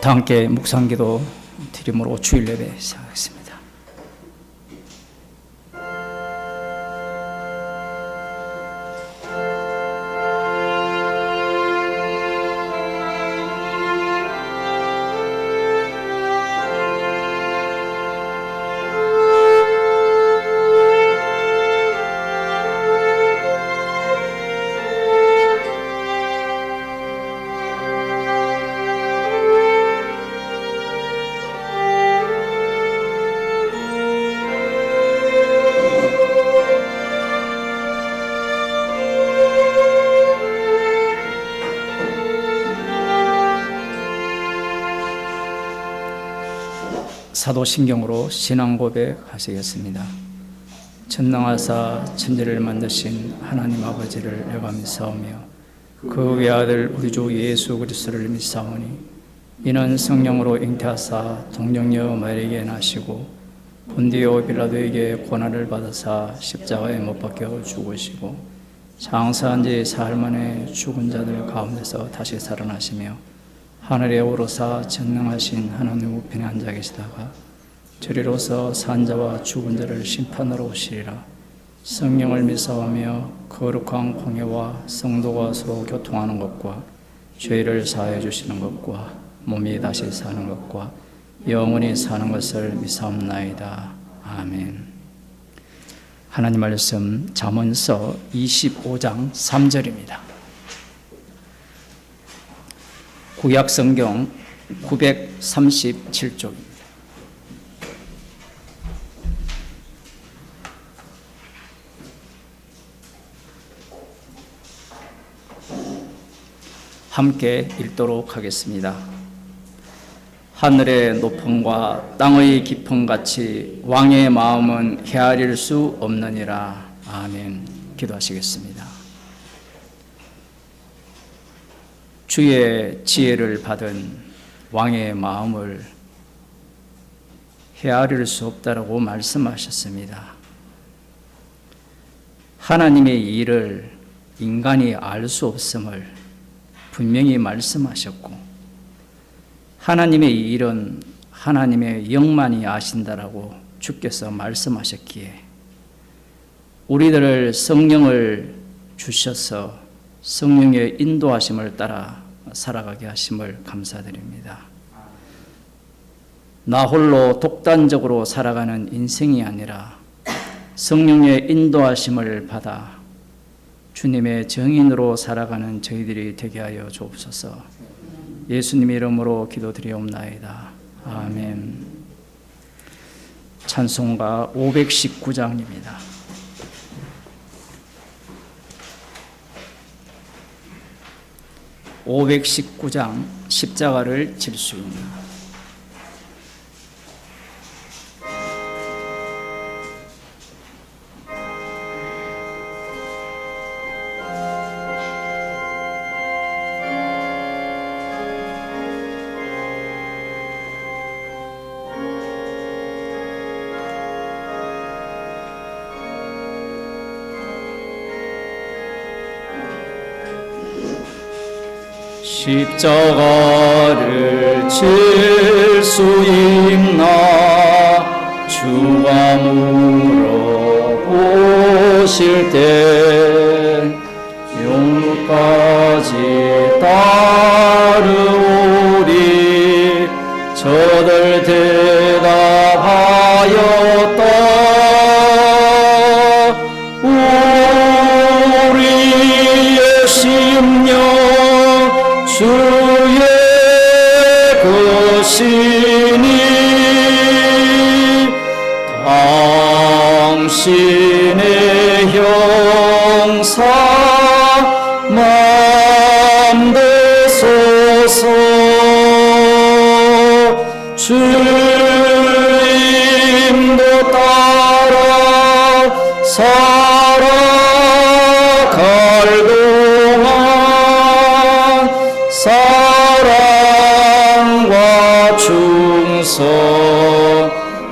다 함께 묵상기도 드림으로 주일 예배 시작하겠습니다. 사도신경으로 신앙 고백하시겠습니다. 전능하사 천지를 만드신 하나님 아버지를 내가 믿사오며 그 외아들 우리 주 예수 그리스도를 믿사오니 이는 성령으로 잉태하사 동정녀 마리아에게 나시고 본디오 빌라도에게 고난을 받으사 십자가에 못 박혀 죽으시고 장사한 지 사흘 만에 죽은 자들 가운데서 다시 살아나시며 하늘에 오르사 전능하신 하나님 우편에 앉아 계시다가 저리로서 산자와 죽은 자를 심판하러 오시리라. 성령을 믿사오며 거룩한 공예와 성도가 서로 교통하는 것과 죄를 사하여 주시는 것과 몸이 다시 사는 것과 영원히 사는 것을 믿사옵나이다. 아멘. 하나님 말씀 잠언서 25장 3절입니다. 구약성경 937쪽입니다. 함께 읽도록 하겠습니다. 하늘의 높음과 땅의 깊음같이 왕의 마음은 헤아릴 수 없느니라. 아멘. 기도하시겠습니다. 주의 지혜를 받은 왕의 마음을 헤아릴 수 없다라고 말씀하셨습니다. 하나님의 일을 인간이 알 수 없음을 분명히 말씀하셨고, 하나님의 일은 하나님의 영만이 아신다라고 주께서 말씀하셨기에 우리들을 성령을 주셔서 성령의 인도하심을 따라 살아가게 하심을 감사드립니다. 나 홀로 독단적으로 살아가는 인생이 아니라 성령의 인도하심을 받아 주님의 증인으로 살아가는 저희들이 되게 하여 주옵소서. 예수님 이름으로 기도드리옵나이다. 아멘. 찬송가 519장입니다. 519장 십자가를 질 수 있는 십자가를 질 수 있나 주가 물어보실 때 영까지 따르오리. 저들 대답하였다. 우리의 심령 주의 것이니 당신의 형사 맘대소서. 주님도 따라 살아갈 동안 사랑과 충성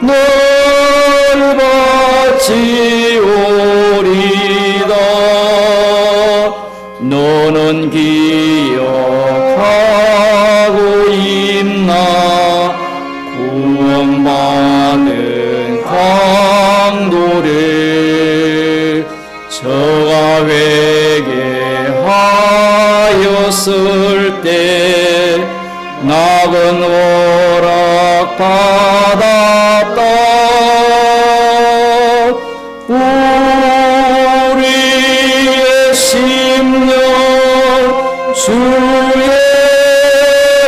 늘 바치오리다. 너는 기억하고 있나 저가 회개하였을 때 낙은 허락받았다. 우리의 심령 주의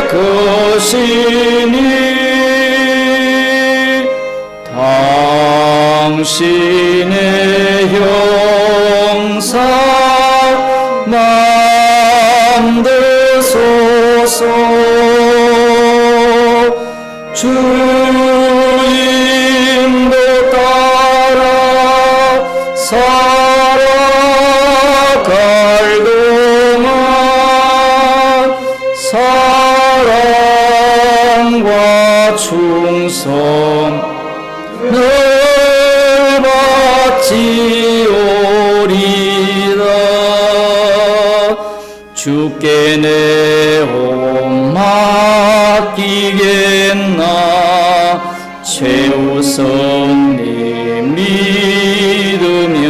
것이니 당신의 형상 만드소서. 주인도 따라 살아갈 동안 사랑과 충성을 받지오리다. 주께 내 몸 맡기겠나. 최우선님 믿으며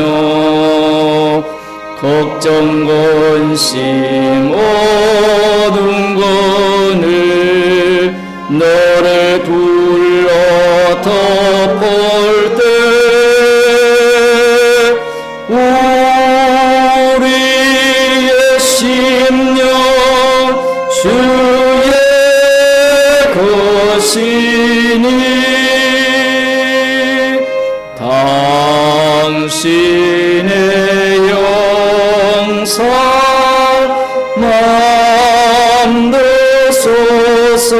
걱정 근심 모든 것을 너를 둘러 덮을 때 우리의 심령 주의 것이니 당신의 영상 만드소서.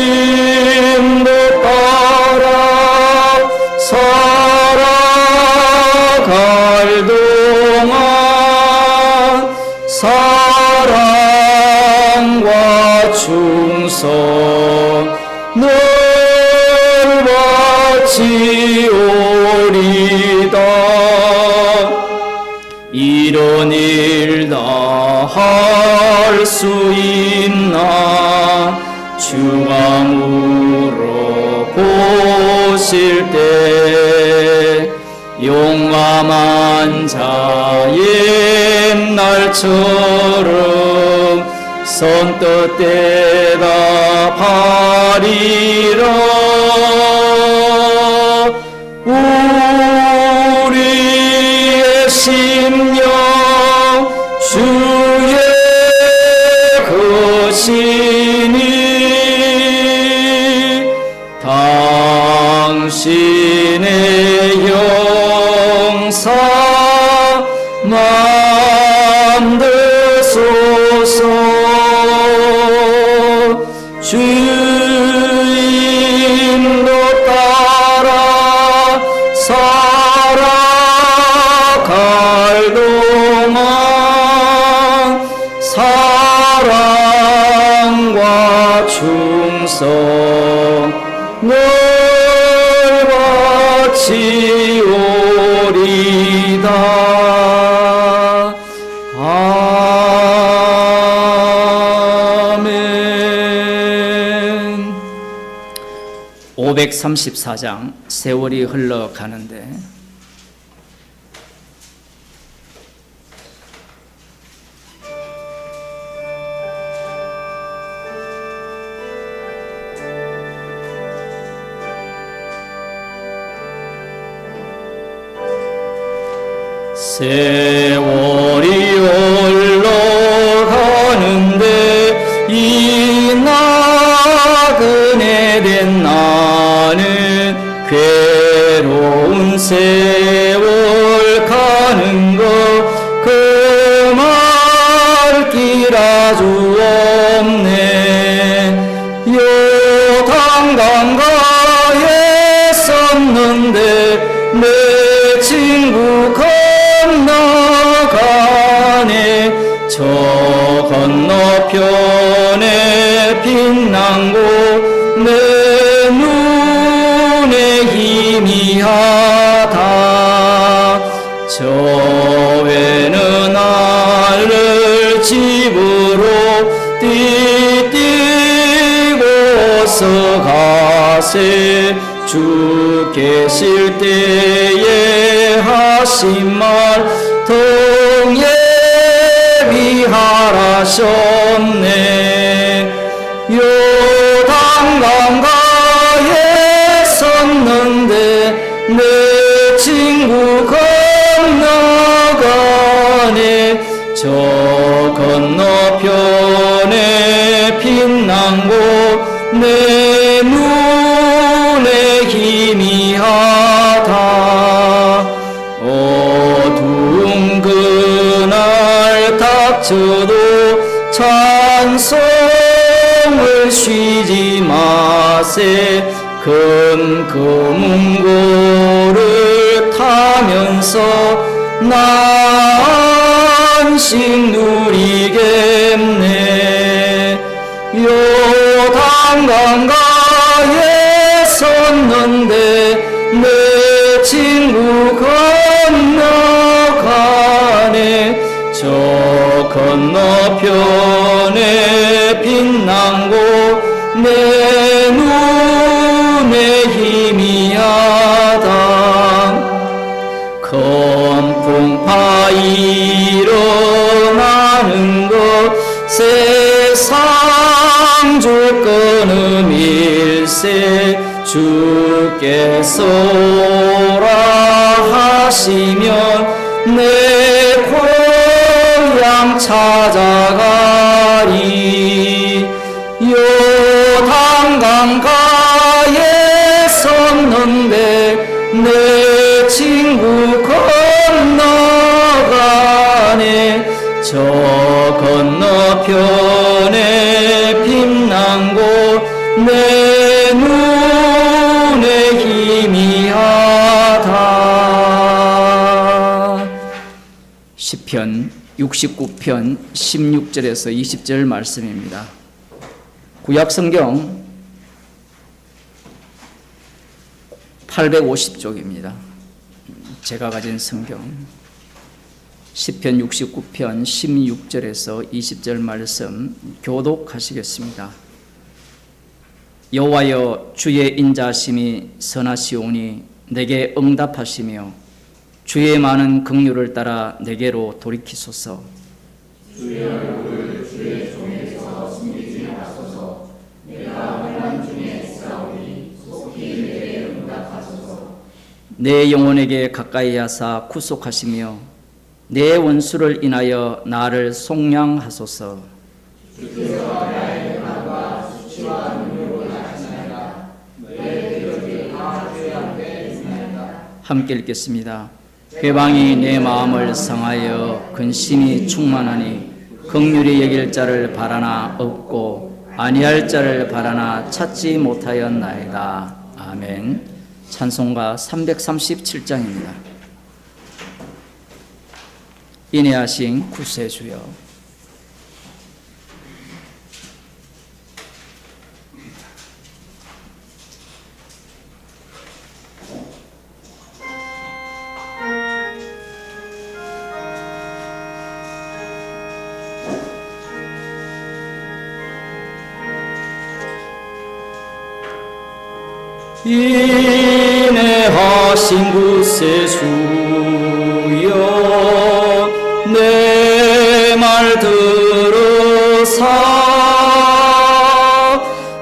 주인도 따라 살아갈 동안 사랑과 충성을 바치오리다. 이런 일 다 할 수 있나. 주감으로 보실 때 용감한 자 옛날처럼 선뜻 대답하리라. 우리의 심령 주의 것이니 당신의 형상 만드소서. 주인도 따라 살아갈 동안 사랑과 충성을 바치오리다. 아멘. 534장 세월이 흘러가는데 세월이 흘러가는데 이 나그네 된 나는 괴로운 세월 가는 것 그 말 길 아주 없네. 요단 강가에 섰는데 내 친구 건너가네. 저 건너편에 빛난 곳 내 눈에 희미하다. 주 계실 때에 하신 말 동예비하라셨네. 요단 강가에 섰는데 내 친구 건너가네. 저 건너편에 빛난 곳 내 눈에 희미하다. 어두운 그날 닥쳐도 찬송을 쉬지 마세. 금금문고를 타면서 안식 누리겠네. 요단 강가에 섰는데 내 친구 건너가네. 저 건너편에 빛난 곳 내 눈에 희미하다. 건풍파 일어나는 것 세상 줄 끊음일세. 주께서 오라 하시면 내 고향 찾아가리. 요단 강가에 섰는데 내 친구 건너가네. 저 건너편에 빛난 곳 내 눈에 희미하다. 시편 69편 16절에서 20절 말씀입니다. 구약성경 850쪽입니다. 제가 가진 성경 시편 69편 16절에서 20절 말씀 교독하시겠습니다. 여호와여, 주의 인자하심이 선하시오니 내게 응답하시며 주의 많은 긍휼을 따라 내게로 돌이키소서. 주의 얼굴을 주의 종에서 숨기지 마소서. 내가 환난 중에 싸우니 속히 내게 응답하소서. 내 영혼에게 가까이 하사 구속하시며 내 원수를 인하여 나를 속량하소서. 주께서 나의 행함과 수치와 눈물로 나시나이다. 내 기력이 다 죄악에 있나이다. 함께 읽겠습니다. 회방이 내 마음을 상하여 근심이 충만하니 긍휼히 여길 자를 바라나 없고 아니할 자를 바라나 찾지 못하였나이다. 아멘. 찬송가 337장입니다. 인애하신 구세주여, 인애하신 구세주여, 내 말 들으사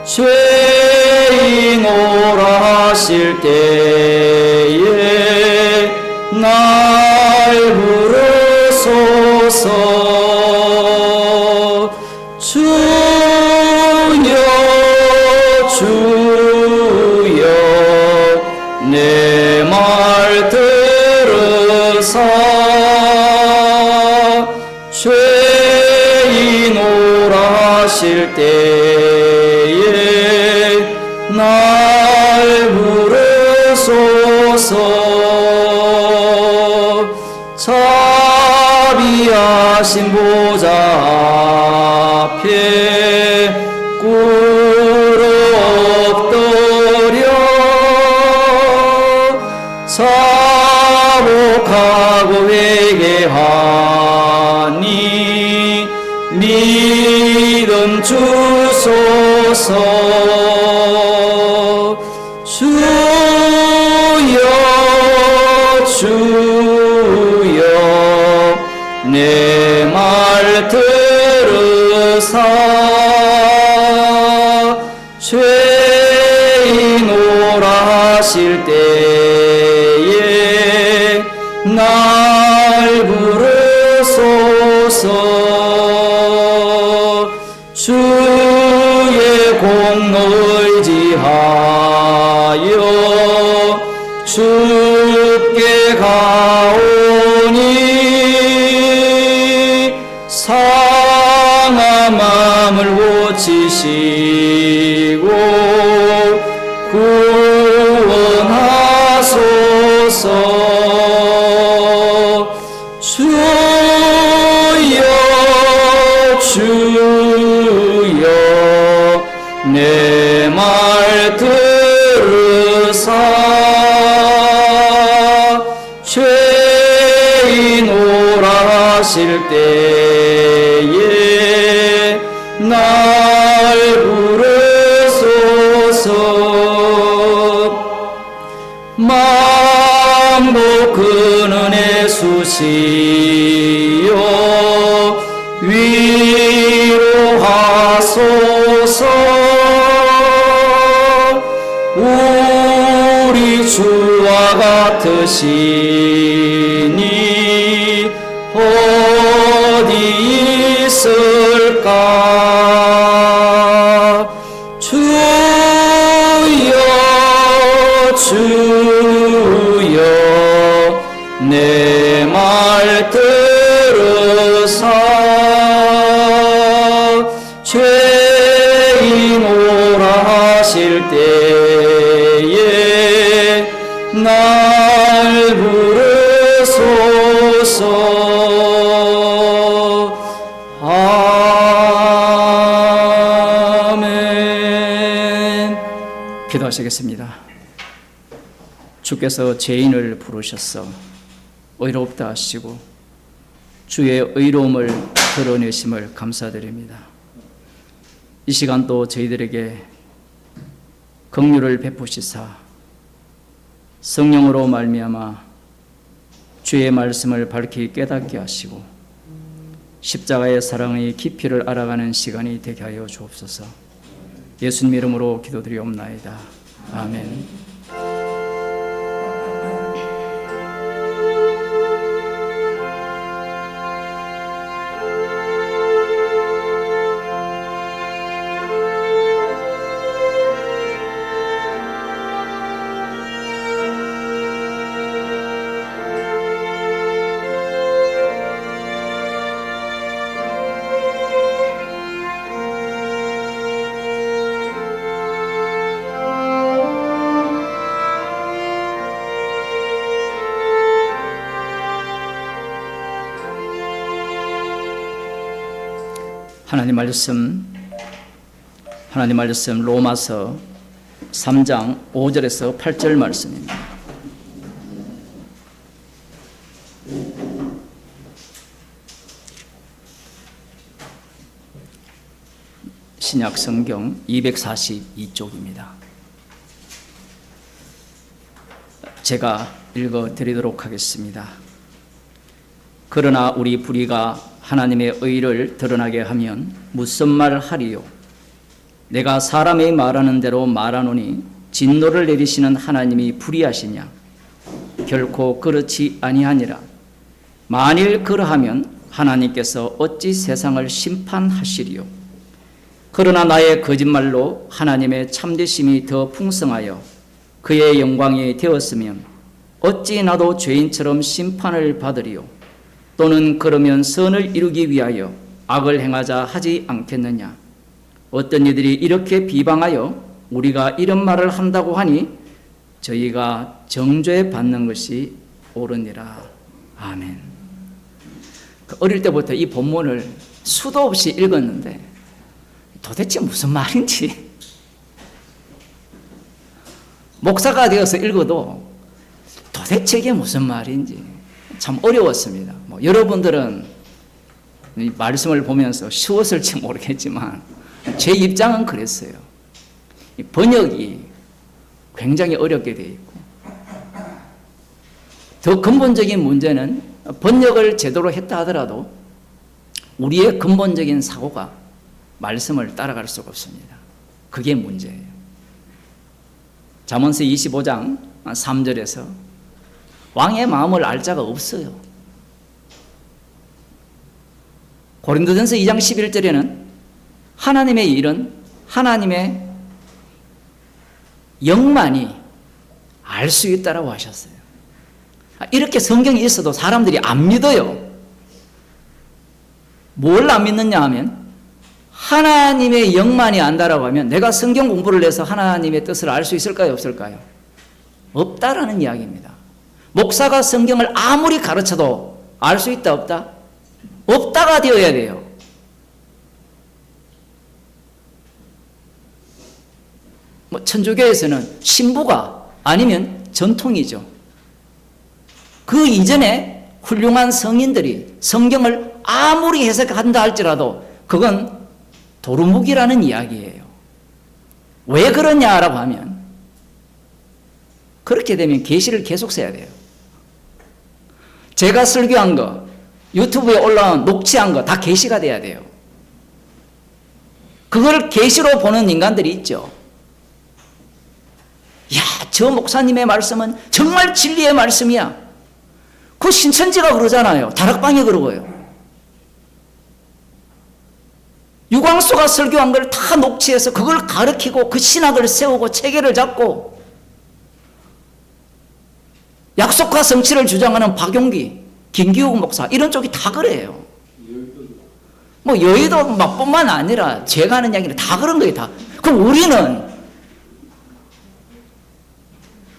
죄인 오라 하실 때에 날 부르소서. 주여 주여 내 말 들으사 죄인 오라 하실 때에 날 부르소서. 자비하신 보좌 앞에 꿇어 엎드려 자복하고 회개하니 믿음 주소서. 주 하실 때에 날 부르소서. 주의 공로 의지하여 주께 가오니 상한 마음을 고치시고 구원하소서. 주여 주여 내 말 들으사 죄인 오라 하실 때에 날 부르소서. 만복 그 은혜 수시여 위로하소서. 우리 주와 같으시니 어디 있을까. 주여 주여 내 말 들으사 죄인 오라 하실 때에 날 부르소서. 아멘. 기도하시겠습니다. 주께서 죄인을 부르셔서 의롭다 하시고 주의 의로움을 드러내심을 감사드립니다. 이 시간 또 저희들에게 긍휼을 베푸시사 성령으로 말미암아 주의 말씀을 밝히 깨닫게 하시고 십자가의 사랑의 깊이를 알아가는 시간이 되게 하여 주옵소서. 예수님 이름으로 기도드리옵나이다. 아멘. 하나님 말씀 로마서 3장 5절에서 8절 말씀입니다. 신약 성경 242쪽입니다. 제가 읽어 드리도록 하겠습니다. 그러나 우리 불의가 하나님의 의를 드러나게 하면 무슨 말 하리요? 내가 사람이 말하는 대로 말하노니 진노를 내리시는 하나님이 불의하시냐? 결코 그렇지 아니하니라. 만일 그러하면 하나님께서 어찌 세상을 심판하시리요? 그러나 나의 거짓말로 하나님의 참되심이 더 풍성하여 그의 영광이 되었으면 어찌 나도 죄인처럼 심판을 받으리요? 또는 그러면 선을 이루기 위하여 악을 행하자 하지 않겠느냐? 어떤 이들이 이렇게 비방하여 우리가 이런 말을 한다고 하니 저희가 정죄 받는 것이 옳으니라. 아멘. 어릴 때부터 이 본문을 수도 없이 읽었는데 도대체 무슨 말인지 목사가 되어서 읽어도 도대체 이게 무슨 말인지 참 어려웠습니다. 여러분들은 이 말씀을 보면서 쉬웠을지 모르겠지만 제 입장은 그랬어요. 이 번역이 굉장히 어렵게 되어 있고 더 근본적인 문제는 번역을 제대로 했다 하더라도 우리의 근본적인 사고가 말씀을 따라갈 수가 없습니다. 그게 문제예요. 잠언서 25장 3절에서 왕의 마음을 알 자가 없어요. 고린도전서 2장 11절에는 하나님의 일은 하나님의 영만이 알 수 있다라고 하셨어요. 이렇게 성경이 있어도 사람들이 안 믿어요. 뭘 안 믿느냐 하면 하나님의 영만이 안다라고 하면 내가 성경 공부를 해서 하나님의 뜻을 알 수 있을까요? 없을까요? 없다라는 이야기입니다. 목사가 성경을 아무리 가르쳐도 알 수 있다 없다? 없다가 되어야 돼요. 천주교에서는 신부가 아니면 전통이죠. 그 이전에 훌륭한 성인들이 성경을 아무리 해석한다 할지라도 그건 도루묵이라는 이야기예요. 왜 그러냐라고 하면 그렇게 되면 계시를 계속 써야 돼요. 제가 설교한 거, 유튜브에 올라온 녹취한 거 다 계시가 돼야 돼요. 그걸 계시로 보는 인간들이 있죠. 야, 저 목사님의 말씀은 정말 진리의 말씀이야. 그 신천지가 그러잖아요. 다락방이 그러고요. 유광수가 설교한 걸 다 녹취해서 그걸 가르치고 그 신학을 세우고 체계를 잡고 약속과 성취를 주장하는 박용기, 김기욱 목사 이런 쪽이 다 그래요. 뭐 여의도 막뿐만 아니라 제가 하는 이야기는 다 그런 거예요. 다. 그럼 우리는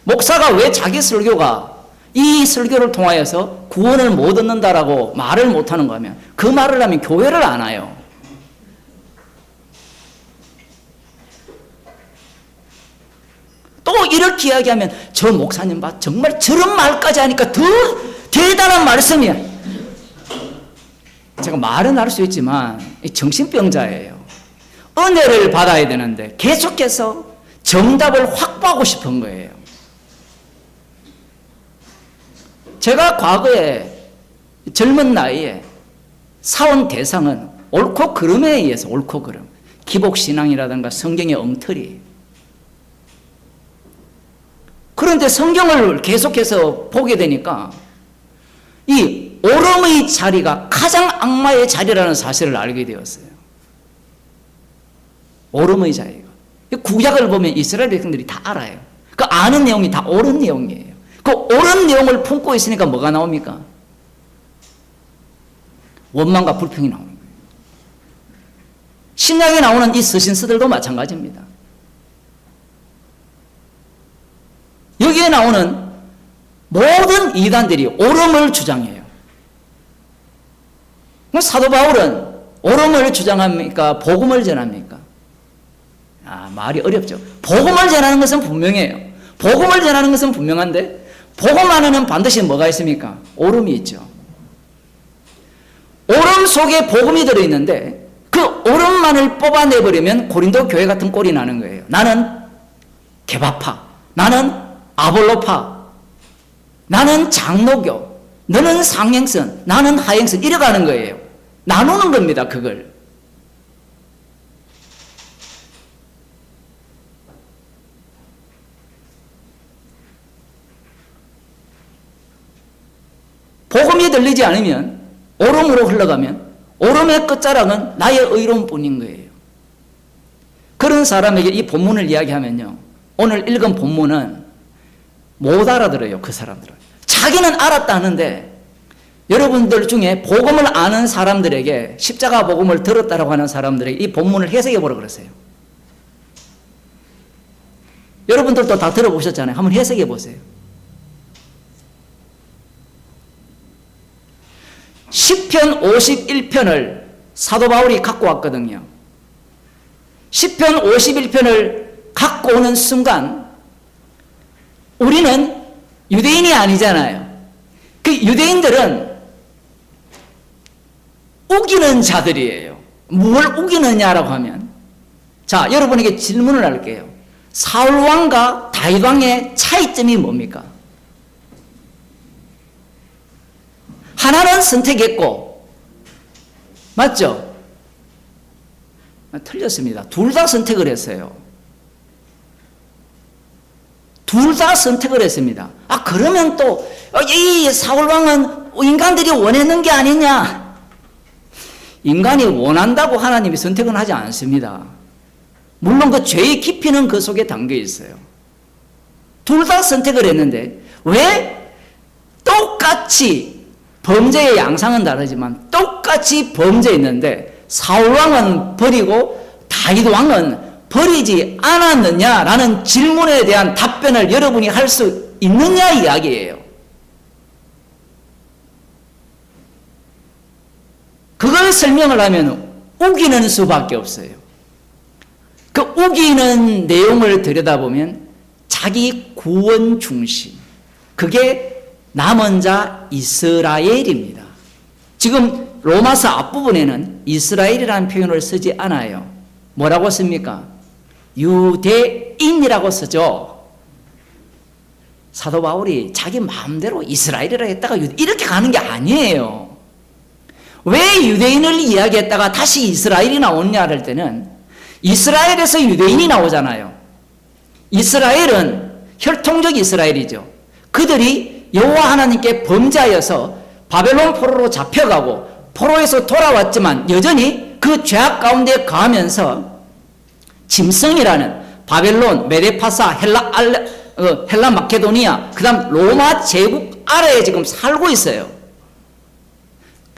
목사가 왜 자기 설교가 이 설교를 통하여서 구원을 못 얻는다라고 말을 못하는 거면 그 말을 하면 교회를 안 와요. 또 이렇게 이야기하면 저 목사님 봐 정말 저런 말까지 하니까 더 대단한 말씀이야. 제가 말은 할 수 있지만 정신병자예요. 은혜를 받아야 되는데 계속해서 정답을 확보하고 싶은 거예요. 제가 과거에 젊은 나이에 사온 대상은 옳고 그름에 의해서 옳고 그름, 기복신앙이라든가 성경의 엉터리. 그런데 성경을 계속해서 보게 되니까 이 옳음의 자리가 가장 악마의 자리라는 사실을 알게 되었어요. 옳음의 자리가. 구약을 보면 이스라엘 백성들이 다 알아요. 그 아는 내용이 다 옳은 내용이에요. 그 옳은 내용을 품고 있으니까 뭐가 나옵니까? 원망과 불평이 나오는 거예요. 신약에 나오는 이 서신서들도 마찬가지입니다. 여기에 나오는 모든 이단들이 옳음을 주장해요. 사도 바울은 옳음을 주장합니까? 복음을 전합니까? 말이 어렵죠. 복음을 전하는 것은 분명해요. 복음을 전하는 것은 분명한데 복음 안에는 반드시 뭐가 있습니까? 옳음이 있죠. 옳음 속에 복음이 들어있는데 그 옳음만을 뽑아내버리면 고린도 교회 같은 꼴이 나는 거예요. 나는 개바파, 나는 아볼로파, 나는 장로교, 너는 상행선, 나는 하행선 이래가는 거예요. 나누는 겁니다. 그걸. 복음이 들리지 않으면 옳음으로 흘러가면 옳음의 끝자락은 나의 의로움뿐인 거예요. 그런 사람에게 이 본문을 이야기하면요, 오늘 읽은 본문은 못 알아들어요. 그 사람들은 자기는 알았다 하는데 여러분들 중에 복음을 아는 사람들에게 십자가 복음을 들었다라고 하는 사람들에게 이 본문을 해석해 보라 그랬어요. 여러분들도 다 들어보셨잖아요. 한번 해석해 보세요. 시편 51편을 사도 바울이 갖고 왔거든요. 시편 51편을 갖고 오는 순간 우리는 유대인이 아니잖아요. 그 유대인들은 우기는 자들이에요. 뭘 우기느냐라고 하면, 자, 여러분에게 질문을 할게요. 사울 왕과 다윗 왕의 차이점이 뭡니까? 하나는 선택했고, 맞죠? 틀렸습니다. 둘 다 선택을 했어요. 둘 다 선택을 했습니다. 그러면 또 이 사울왕은 인간들이 원했는 게 아니냐? 인간이 원한다고 하나님이 선택은 하지 않습니다. 물론 그 죄의 깊이는 그 속에 담겨 있어요. 둘 다 선택을 했는데 왜 똑같이 범죄의 양상은 다르지만 똑같이 범죄했는데 사울왕은 버리고 다윗왕은 버리지 않았느냐라는 질문에 대한 답변을 여러분이 할 수 있느냐 이야기예요. 그걸 설명을 하면 우기는 수밖에 없어요. 그 우기는 내용을 들여다보면 자기 구원 중심, 그게 남은 자 이스라엘입니다. 지금 로마서 앞부분에는 이스라엘이라는 표현을 쓰지 않아요. 뭐라고 씁니까? 유대인이라고 쓰죠. 사도 바울이 자기 마음대로 이스라엘이라 했다가 이렇게 가는 게 아니에요. 왜 유대인을 이야기했다가 다시 이스라엘이 나오느냐 할 때는 이스라엘에서 유대인이 나오잖아요. 이스라엘은 혈통적 이스라엘이죠. 그들이 여호와 하나님께 범죄하여서 바벨론 포로로 잡혀가고 포로에서 돌아왔지만 여전히 그 죄악 가운데 거하면서 짐승이라는 바벨론, 메데파사, 헬라 마케도니아, 그 다음 로마 제국 아래에 지금 살고 있어요.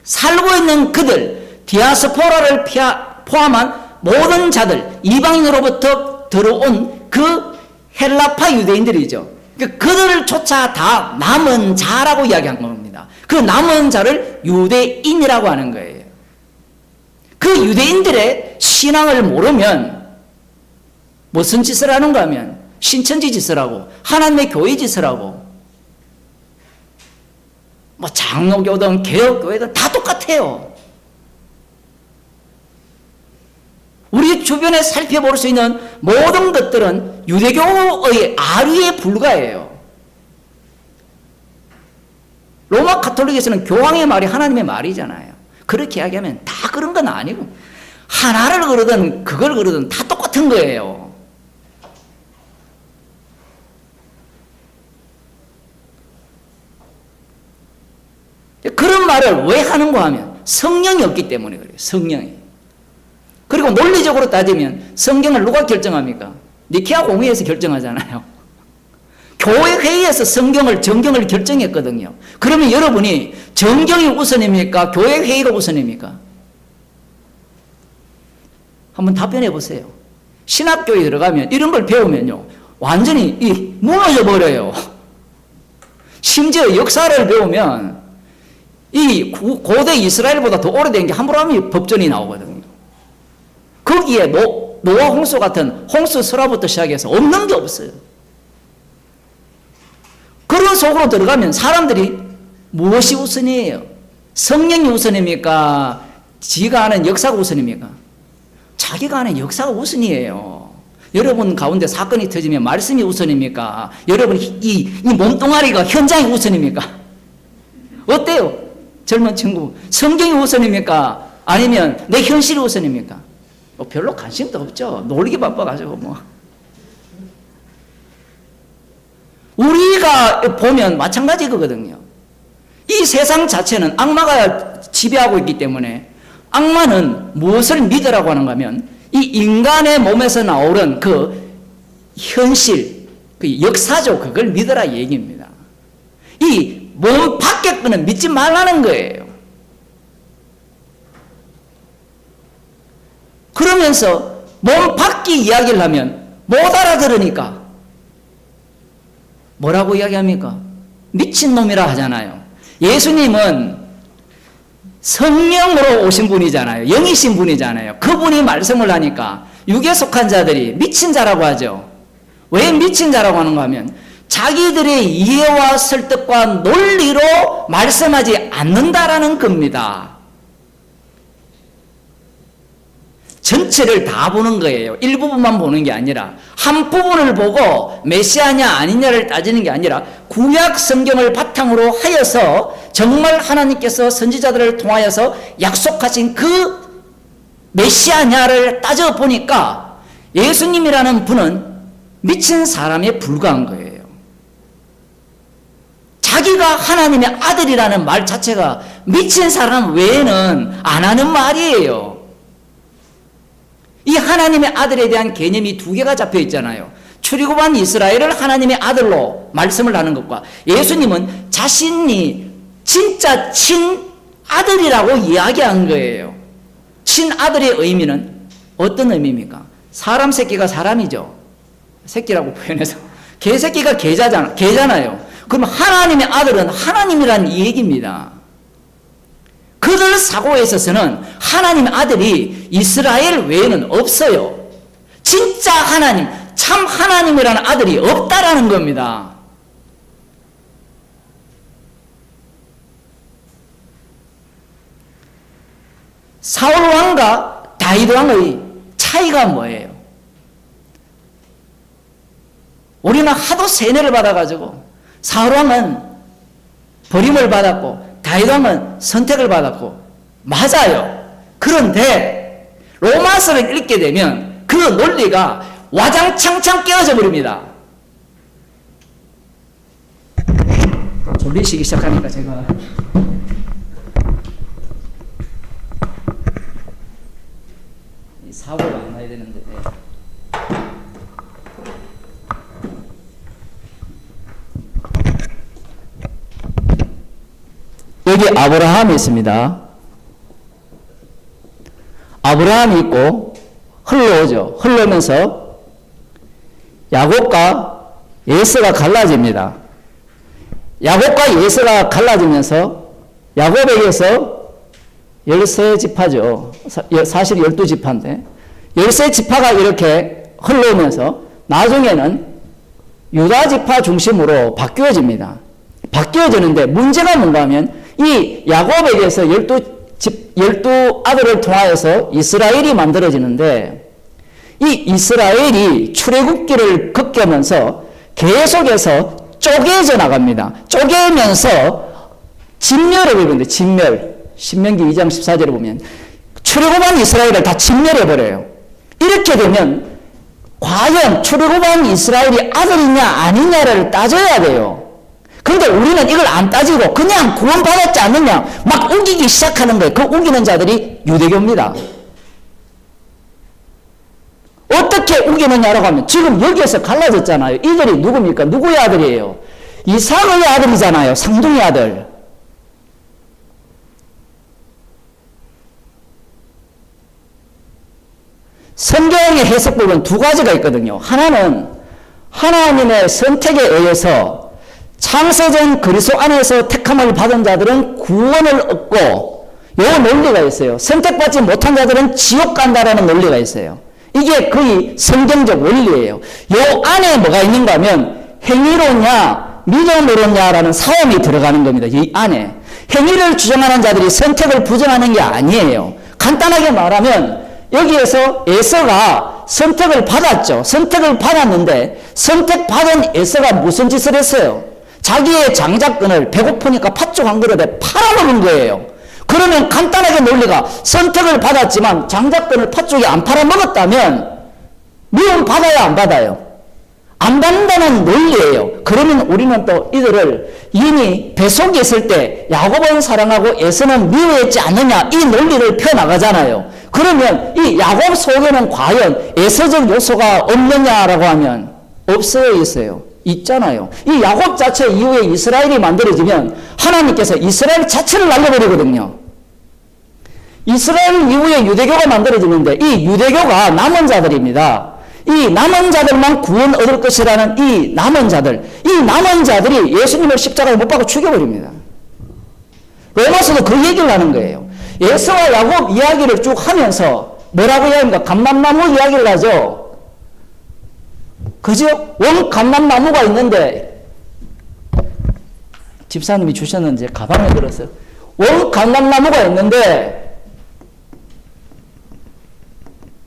살고 있는 그들, 디아스포라를 포함한 모든 자들, 이방인으로부터 들어온 그 헬라파 유대인들이죠. 그들을 쫓아 다 남은 자라고 이야기한 겁니다. 그 남은 자를 유대인이라고 하는 거예요. 그 유대인들의 신앙을 모르면 무슨 짓을 하는가 하면 신천지 짓을 하고 하나님의 교회 짓을 하고 뭐 장로교든 개혁교회든 다 똑같아요. 우리 주변에 살펴볼 수 있는 모든 것들은 유대교의 아류에 불과해요. 로마 가톨릭에서는 교황의 말이 하나님의 말이잖아요. 그렇게 이야기하면 다 그런 건 아니고 하나를 그러든 그걸 그러든 다 똑같은 거예요. 그런 말을 왜 하는가 하면 성령이 없기 때문에 그래요. 성령이. 그리고 논리적으로 따지면 성경을 누가 결정합니까? 니케아 공회에서 결정하잖아요. 교회 회의에서 정경을 결정했거든요. 그러면 여러분이 정경이 우선입니까? 교회 회의가 우선입니까? 한번 답변해 보세요. 신학교에 들어가면 이런 걸 배우면요, 완전히 무너져 버려요. 심지어 역사를 배우면 이 고대 이스라엘보다 더 오래된 게 하므라비 법전이 나오거든요. 거기에 노아 홍수 같은 홍수 설화부터 시작해서 없는 게 없어요. 그런 속으로 들어가면 사람들이 무엇이 우선이에요? 성령이 우선입니까? 지가 아는 역사가 우선입니까? 자기가 아는 역사가 우선이에요. 여러분 가운데 사건이 터지면 말씀이 우선입니까? 여러분 이 몸뚱아리가 현장이 우선입니까? 어때요? 젊은 친구, 성경이 우선입니까? 아니면 내 현실이 우선입니까? 뭐 별로 관심도 없죠. 놀기 바빠가지고 뭐. 우리가 보면 마찬가지거든요. 이 세상 자체는 악마가 지배하고 있기 때문에 악마는 무엇을 믿으라고 하는가 하면 이 인간의 몸에서 나오는 그 현실, 그 역사죠. 그걸 믿으라 얘기입니다. 이 몸 밖의 거는 믿지 말라는 거예요. 그러면서 몸 밖의 이야기를 하면 못 알아들으니까 뭐라고 이야기합니까? 미친놈이라 하잖아요. 예수님은 성령으로 오신 분이잖아요. 영이신 분이잖아요. 그분이 말씀을 하니까 육에 속한 자들이 미친 자라고 하죠. 왜 미친 자라고 하는가 하면 자기들의 이해와 설득과 논리로 말씀하지 않는다라는 겁니다. 전체를 다 보는 거예요. 일부분만 보는 게 아니라 한 부분을 보고 메시아냐 아니냐를 따지는 게 아니라 구약 성경을 바탕으로 하여서 정말 하나님께서 선지자들을 통하여서 약속하신 그 메시아냐를 따져보니까 예수님이라는 분은 미친 사람에 불과한 거예요. 네가 하나님의 아들이라는 말 자체가 미친 사람 외에는 안 하는 말이에요. 이 하나님의 아들에 대한 개념이 두 개가 잡혀 있잖아요. 출애굽한 이스라엘을 하나님의 아들로 말씀을 하는 것과 예수님은 자신이 진짜 친아들이라고 이야기한 거예요. 친아들의 의미는 어떤 의미입니까? 사람 새끼가 사람이죠. 새끼라고 표현해서. 개새끼가 개잖아요. 그럼 하나님의 아들은 하나님이라는 이 얘기입니다. 그들 사고에 있어서는 하나님의 아들이 이스라엘 외에는 없어요. 진짜 하나님, 참 하나님이라는 아들이 없다라는 겁니다. 사울 왕과 다윗 왕의 차이가 뭐예요? 우리는 하도 세뇌를 받아가지고 사울 왕은 버림을 받았고 다윗 왕은 선택을 받았고 맞아요. 그런데 로마서를 읽게 되면 그 논리가 와장창창 깨어져 버립니다. 졸리시기 시작하니까 제가 이 사고가 안 나야 되는데 여기 아브라함이 있습니다. 아브라함이 있고 흘러오죠. 흘러오면서 야곱과 에서가 갈라집니다. 야곱과 에서가 갈라지면서 야곱에게서 13지파죠. 사실 12지파인데 13지파가 이렇게 흘러오면서 나중에는 유다지파 중심으로 바뀌어집니다. 바뀌어지는데 문제가 뭔가 하면 이 야곱에게서 12아들을 통하여서 이스라엘이 만들어지는데 이 이스라엘이 출애굽기를 겪으면서 계속해서 쪼개져 나갑니다. 쪼개면서 진멸을 입는데 진멸. 신명기 2장 14절에 보면 출애굽한 이스라엘을 다 진멸해버려요. 이렇게 되면 과연 출애굽한 이스라엘이 아들이냐 아니냐를 따져야 돼요. 그런데 우리는 이걸 안 따지고 그냥 구원받았지 않느냐 막 우기기 시작하는 거예요. 그 우기는 자들이 유대교입니다. 어떻게 우기느냐라고 하면 지금 여기에서 갈라졌잖아요. 이들이 누굽니까? 누구의 아들이에요? 이삭의 아들이잖아요. 상둥이 아들. 성경의 해석법은 두 가지가 있거든요. 하나는 하나님의 선택에 의해서 창세전 그리스도 안에서 택함을 받은 자들은 구원을 얻고 요 논리가 있어요. 선택받지 못한 자들은 지옥 간다라는 논리가 있어요. 이게 거의 성경적 원리예요. 요 안에 뭐가 있는가 하면 행위로냐 믿음으로냐라는 사움이 들어가는 겁니다. 이 안에 행위를 주장하는 자들이 선택을 부정하는 게 아니에요. 간단하게 말하면 여기에서 에서가 선택을 받았죠. 선택을 받았는데 선택받은 에서가 무슨 짓을 했어요? 자기의 장자권을 배고프니까 팥죽 한 그릇에 팔아먹은 거예요. 그러면 간단하게 논리가 선택을 받았지만 장자권을 팥죽에 안 팔아먹었다면 미움 받아야 안 받아요? 안 받는다는 논리예요. 그러면 우리는 또 이들을 이미 뱃속에 있을 때 야곱은 사랑하고 에서는 미워했지 않느냐 이 논리를 펴나가잖아요. 그러면 이 야곱 속에는 과연 에서적 요소가 없느냐라고 하면 없어요, 있어요? 있잖아요. 이 야곱 자체 이후에 이스라엘이 만들어지면 하나님께서 이스라엘 자체를 날려버리거든요. 이스라엘 이후에 유대교가 만들어지는데 이 유대교가 남은 자들입니다. 이 남은 자들만 구원 얻을 것이라는 이 남은 자들, 이 남은 자들이 예수님을 십자가에 못 박아 죽여버립니다. 로마서도 그 얘기를 하는 거예요. 에서와 야곱 이야기를 쭉 하면서 뭐라고 이야기합니까? 감람나무 이야기를 하죠. 그죠? 원 감람나무가 있는데 집사님이 주셨는지 가방에 들었어요. 원 감람나무가 있는데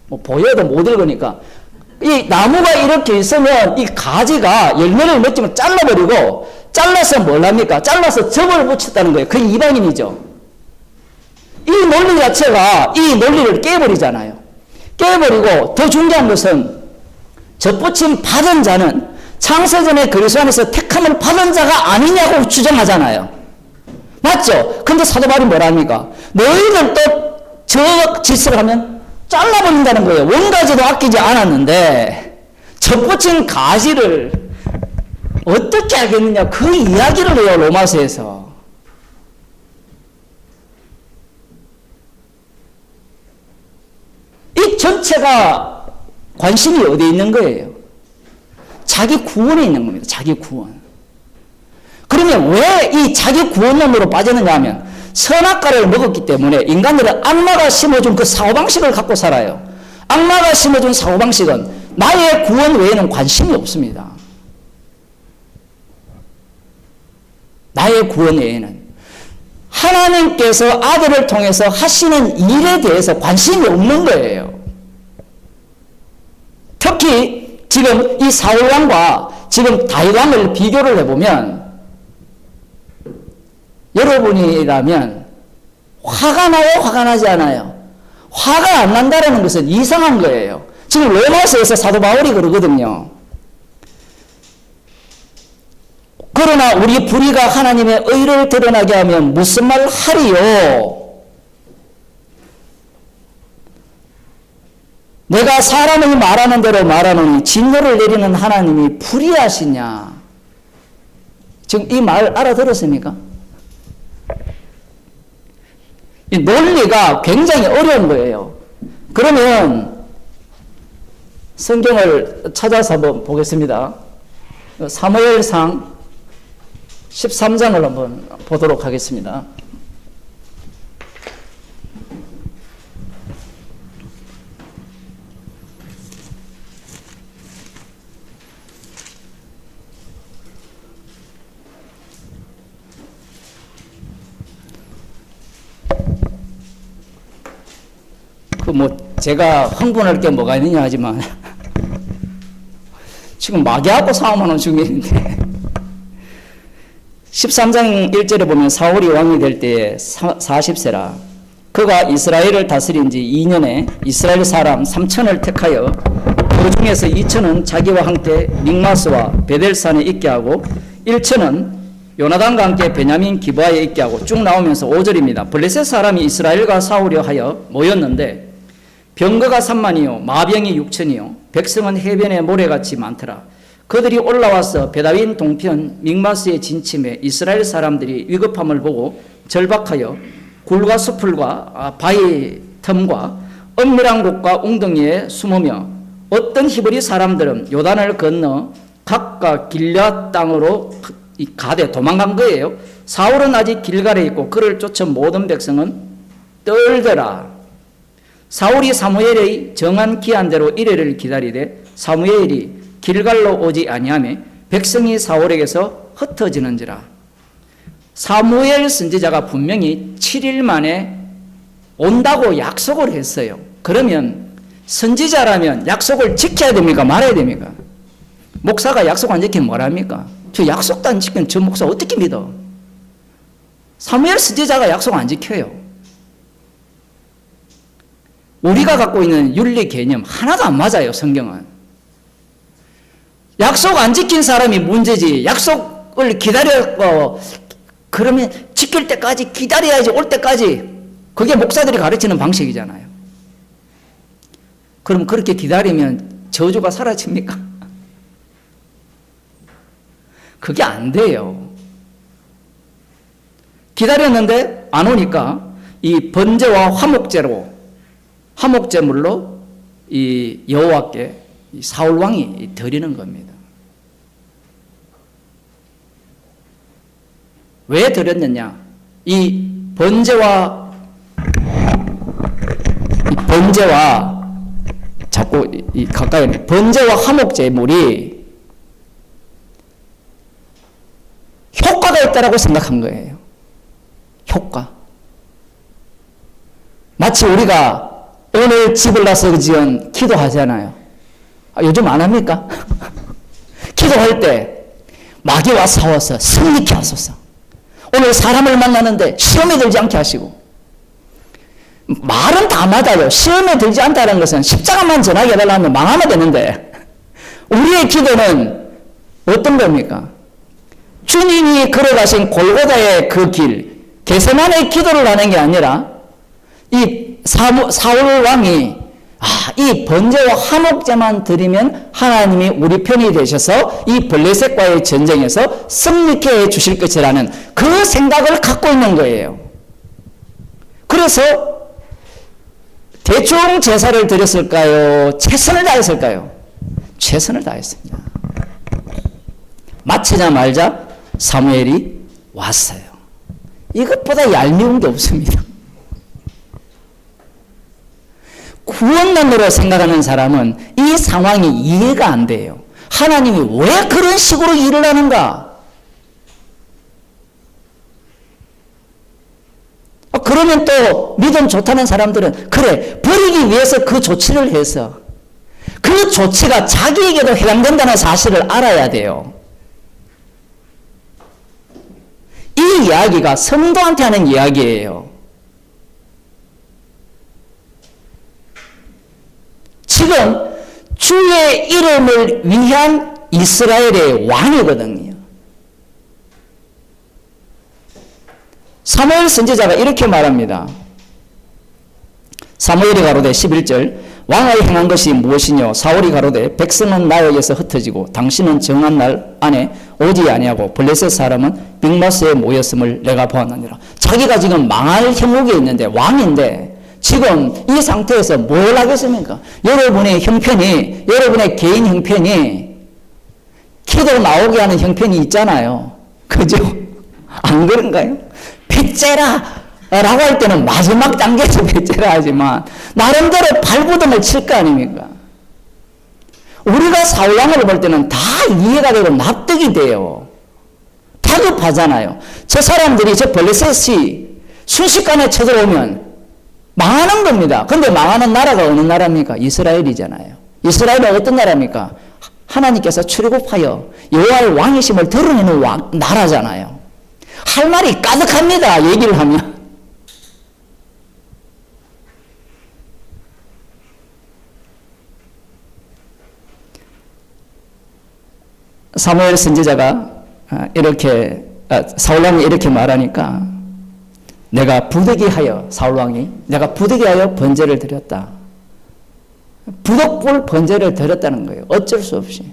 뭐 보여도 못 읽으니까 이 나무가 이렇게 있으면 이 가지가 열매를 맺으면 잘라버리고 잘라서 뭘 합니까? 잘라서 접을 붙였다는 거예요. 그게 이방인이죠. 이 논리 자체가 이 논리를 깨버리잖아요. 깨버리고 더 중요한 것은 접붙임 받은 자는 창세전에 그리스도 안에서 택함을 받은 자가 아니냐고 주장하잖아요. 맞죠? 근데 사도 바울이 뭐랍니까? 너희들도 저 짓을 하면 잘라버린다는 거예요. 원가지도 아끼지 않았는데 접붙인 가지를 어떻게 알겠느냐, 그 이야기를 해요, 로마서에서. 이 전체가 관심이 어디에 있는 거예요? 자기 구원에 있는 겁니다. 자기 구원. 그러면 왜 이 자기 구원론으로 빠졌느냐 하면 선악과를 먹었기 때문에 인간들은 악마가 심어준 그 사고방식을 갖고 살아요. 악마가 심어준 사고방식은 나의 구원 외에는 관심이 없습니다. 나의 구원 외에는 하나님께서 아들을 통해서 하시는 일에 대해서 관심이 없는 거예요. 특히 지금 이 사울왕과 지금 다윗왕을 비교를 해보면 여러분이라면 화가 나요? 화가 나지 않아요? 화가 안 난다는 것은 이상한 거예요. 지금 로마서에서 사도 바울이 그러거든요. 그러나 우리 불의가 하나님의 의를 드러나게 하면 무슨 말을 하리요? 내가 사람이 말하는 대로 말하노니 진노를 내리는 하나님이 불의하시냐? 지금 이 말 알아들었습니까? 이 논리가 굉장히 어려운 거예요. 그러면 성경을 찾아서 한번 보겠습니다. 사무엘상 13장을 한번 보도록 하겠습니다. 제가 흥분할 게 뭐가 있느냐 하지만 지금 마귀하고 싸움하는 중인데 13장 1절에 보면 사울이 왕이 될 때에 40세라 그가 이스라엘을 다스린 지 2년에 이스라엘 사람 3천을 택하여 그 중에서 2천은 자기와 함께 믹마스와 베델산에 있게 하고 1천은 요나단과 함께 베냐민 기브아에 있게 하고 쭉 나오면서 5절입니다. 블레셋 사람이 이스라엘과 싸우려 하여 모였는데 병거가 3만이요 마병이 6천이요 백성은 해변에 모래같이 많더라. 그들이 올라와서 베다윈 동편 믹마스에 진침해 이스라엘 사람들이 위급함을 보고 절박하여 굴과 수풀과 바위 틈과 은밀한 곳과 웅덩이에 숨으며 어떤 히브리 사람들은 요단을 건너 각각 길앗 땅으로 가되 도망간 거예요. 사울은 아직 길갈에 있고 그를 쫓은 모든 백성은 떨더라. 사울이 사무엘의 정한 기한대로 이래를 기다리되 사무엘이 길갈로 오지 아니하며 백성이 사울에게서 흩어지는지라. 사무엘 선지자가 분명히 7일 만에 온다고 약속을 했어요. 그러면 선지자라면 약속을 지켜야 됩니까? 말아야 됩니까? 목사가 약속 안 지키면 뭐랍니까? 저 약속도 안 지키면 저 목사 어떻게 믿어? 사무엘 선지자가 약속 안 지켜요. 우리가 갖고 있는 윤리 개념 하나도 안 맞아요. 성경은. 약속 안 지킨 사람이 문제지. 약속을 기다려 그러면 지킬 때까지 기다려야지. 올 때까지. 그게 목사들이 가르치는 방식이잖아요. 그럼 그렇게 기다리면 저주가 사라집니까? 그게 안 돼요. 기다렸는데 안 오니까 이 번제와 화목제물로 이 여호와께 사울 왕이 드리는 겁니다. 왜 드렸느냐? 이 번제와 자꾸 가까이 번제와 화목제물이 효과가 있다라고 생각한 거예요. 효과. 마치 우리가 오늘 집을 나서 지은 기도하잖아요. 요즘 안 합니까? 기도할 때 마귀와 싸워서 승리케 하소서. 오늘 사람을 만나는데 시험에 들지 않게 하시고. 말은 다 맞아요. 시험에 들지 않다는 것은 십자가만 전하게 해달라면 망하면 되는데 우리의 기도는 어떤 겁니까? 주님이 걸어가신 골고다의 그 길, 겟세마네 기도를 하는 게 아니라 이 사울 왕이 이 번제와 한옥제만 드리면 하나님이 우리 편이 되셔서 이 블레셋과의 전쟁에서 승리케 해 주실 것이라는 그 생각을 갖고 있는 거예요. 그래서 대충 제사를 드렸을까요? 최선을 다했을까요? 최선을 다했습니다. 마치자마자 사무엘이 왔어요. 이것보다 얄미운 게 없습니다. 구원론으로 생각하는 사람은 이 상황이 이해가 안 돼요. 하나님이 왜 그런 식으로 일을 하는가? 그러면 또 믿음 좋다는 사람들은 그래, 버리기 위해서 그 조치를 해서 그 조치가 자기에게도 해당된다는 사실을 알아야 돼요. 이 이야기가 성도한테 하는 이야기예요. 지금 주의 이름을 위한 이스라엘의 왕이거든요. 사무엘 선지자가 이렇게 말합니다. 사무엘이 가로되 11절 왕의 행한 것이 무엇이뇨? 사울이 가로되 백성은 나에게서 흩어지고 당신은 정한 날 안에 오지 아니하고 블레셋 사람은 빅마스에 모였음을 내가 보았느니라. 자기가 지금 망할 형국에 있는데 왕인데 지금 이 상태에서 뭘 하겠습니까? 여러분의 형편이, 여러분의 개인 형편이 기도 나오게 하는 형편이 있잖아요. 그죠? 안 그런가요? 빗째라 라고 할 때는 마지막 단계에서 빗째라 하지만 나름대로 발부둥을 칠 거 아닙니까? 우리가 사울왕을 볼 때는 다 이해가 되고 납득이 돼요. 다급하잖아요. 저 사람들이 저 블레셋이 순식간에 쳐들어오면 망하는 겁니다. 근데 망하는 나라가 어느 나라입니까? 이스라엘이잖아요. 이스라엘은 어떤 나라입니까? 하나님께서 출애굽하여 여호와의 왕이심을 드러내는 나라잖아요. 할 말이 가득합니다. 얘기를 하면. 사무엘 선지자가 이렇게 사울왕이 이렇게 말하니까 내가 부득이하여 사울왕이 내가 부득이하여 번제를 드렸다. 부득불 번제를 드렸다는 거예요. 어쩔 수 없이.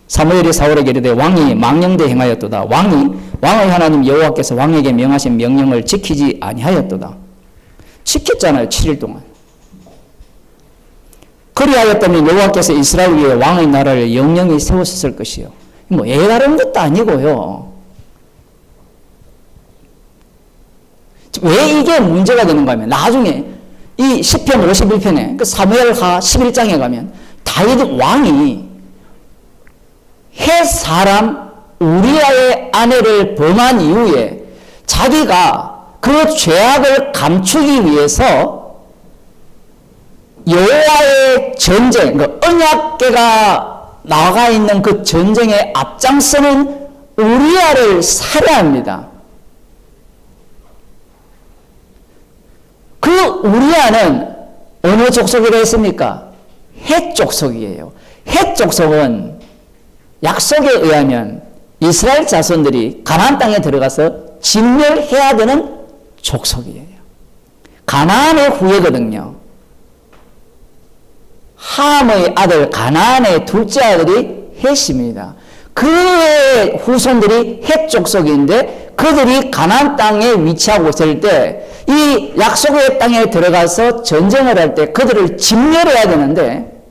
사무엘이 사울에게 이르되 왕이 망령되 행하였도다. 왕의 하나님 여호와께서 왕에게 명하신 명령을 지키지 아니하였도다. 지켰잖아요. 7일 동안. 그리하였다면 여호와께서 이스라엘 위에 왕의 나라를 영영히 세우셨을 것이요. 뭐 애다른 것도 아니고요. 왜 이게 문제가 되는가 하면 나중에 이 시편 51편에 그 사무엘하 11장에 가면 다윗 왕이 헷 사람 우리아의 아내를 범한 이후에 자기가 그 죄악을 감추기 위해서 여호와의 전쟁, 그 언약궤가 나가 있는 그 전쟁에 앞장서는 우리아를 살해합니다. 그 우리아는 어느 족속이라 했습니까? 헷 족속이에요. 헷 족속은 약속에 의하면 이스라엘 자손들이 가나안 땅에 들어가서 진멸해야 되는 족속이에요. 가나안의 후예거든요. 함의 아들 가나안의 둘째 아들이 헷입니다. 그의 후손들이 헷 족속인데 그들이 가나안 땅에 위치하고 있을 때 이 약속의 땅에 들어가서 전쟁을 할 때 그들을 진멸해야 되는데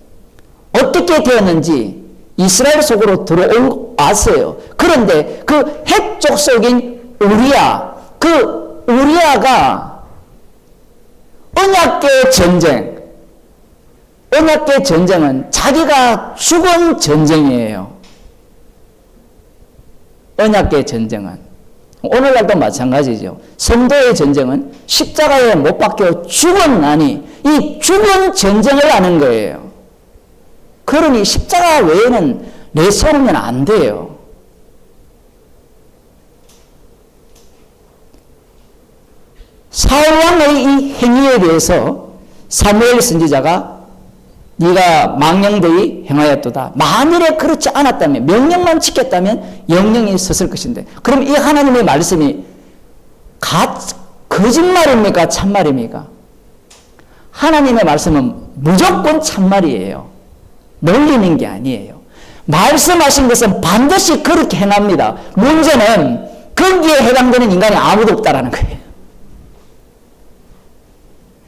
어떻게 되었는지 이스라엘 속으로 들어왔어요. 그런데 그 헷 족속인 우리아, 그 우리아가 언약궤 전쟁은 자기가 죽은 전쟁이에요. 언약궤 전쟁은. 오늘날도 마찬가지죠. 성도의 전쟁은 십자가에 못 박혀 죽은 나니 이 죽은 전쟁을 하는 거예요. 그러니 십자가 외에는 내세우면 안 돼요. 사울왕의 이 행위에 대해서 사무엘 선지자가 네가 망령되이 행하였도다. 만일에 그렇지 않았다면, 명령만 지켰다면 영영이 섰을 것인데, 그럼 이 하나님의 말씀이 거짓말입니까? 참말입니까? 하나님의 말씀은 무조건 참말이에요. 놀리는 게 아니에요. 말씀하신 것은 반드시 그렇게 행합니다. 문제는 거기에 해당되는 인간이 아무도 없다라는 거예요.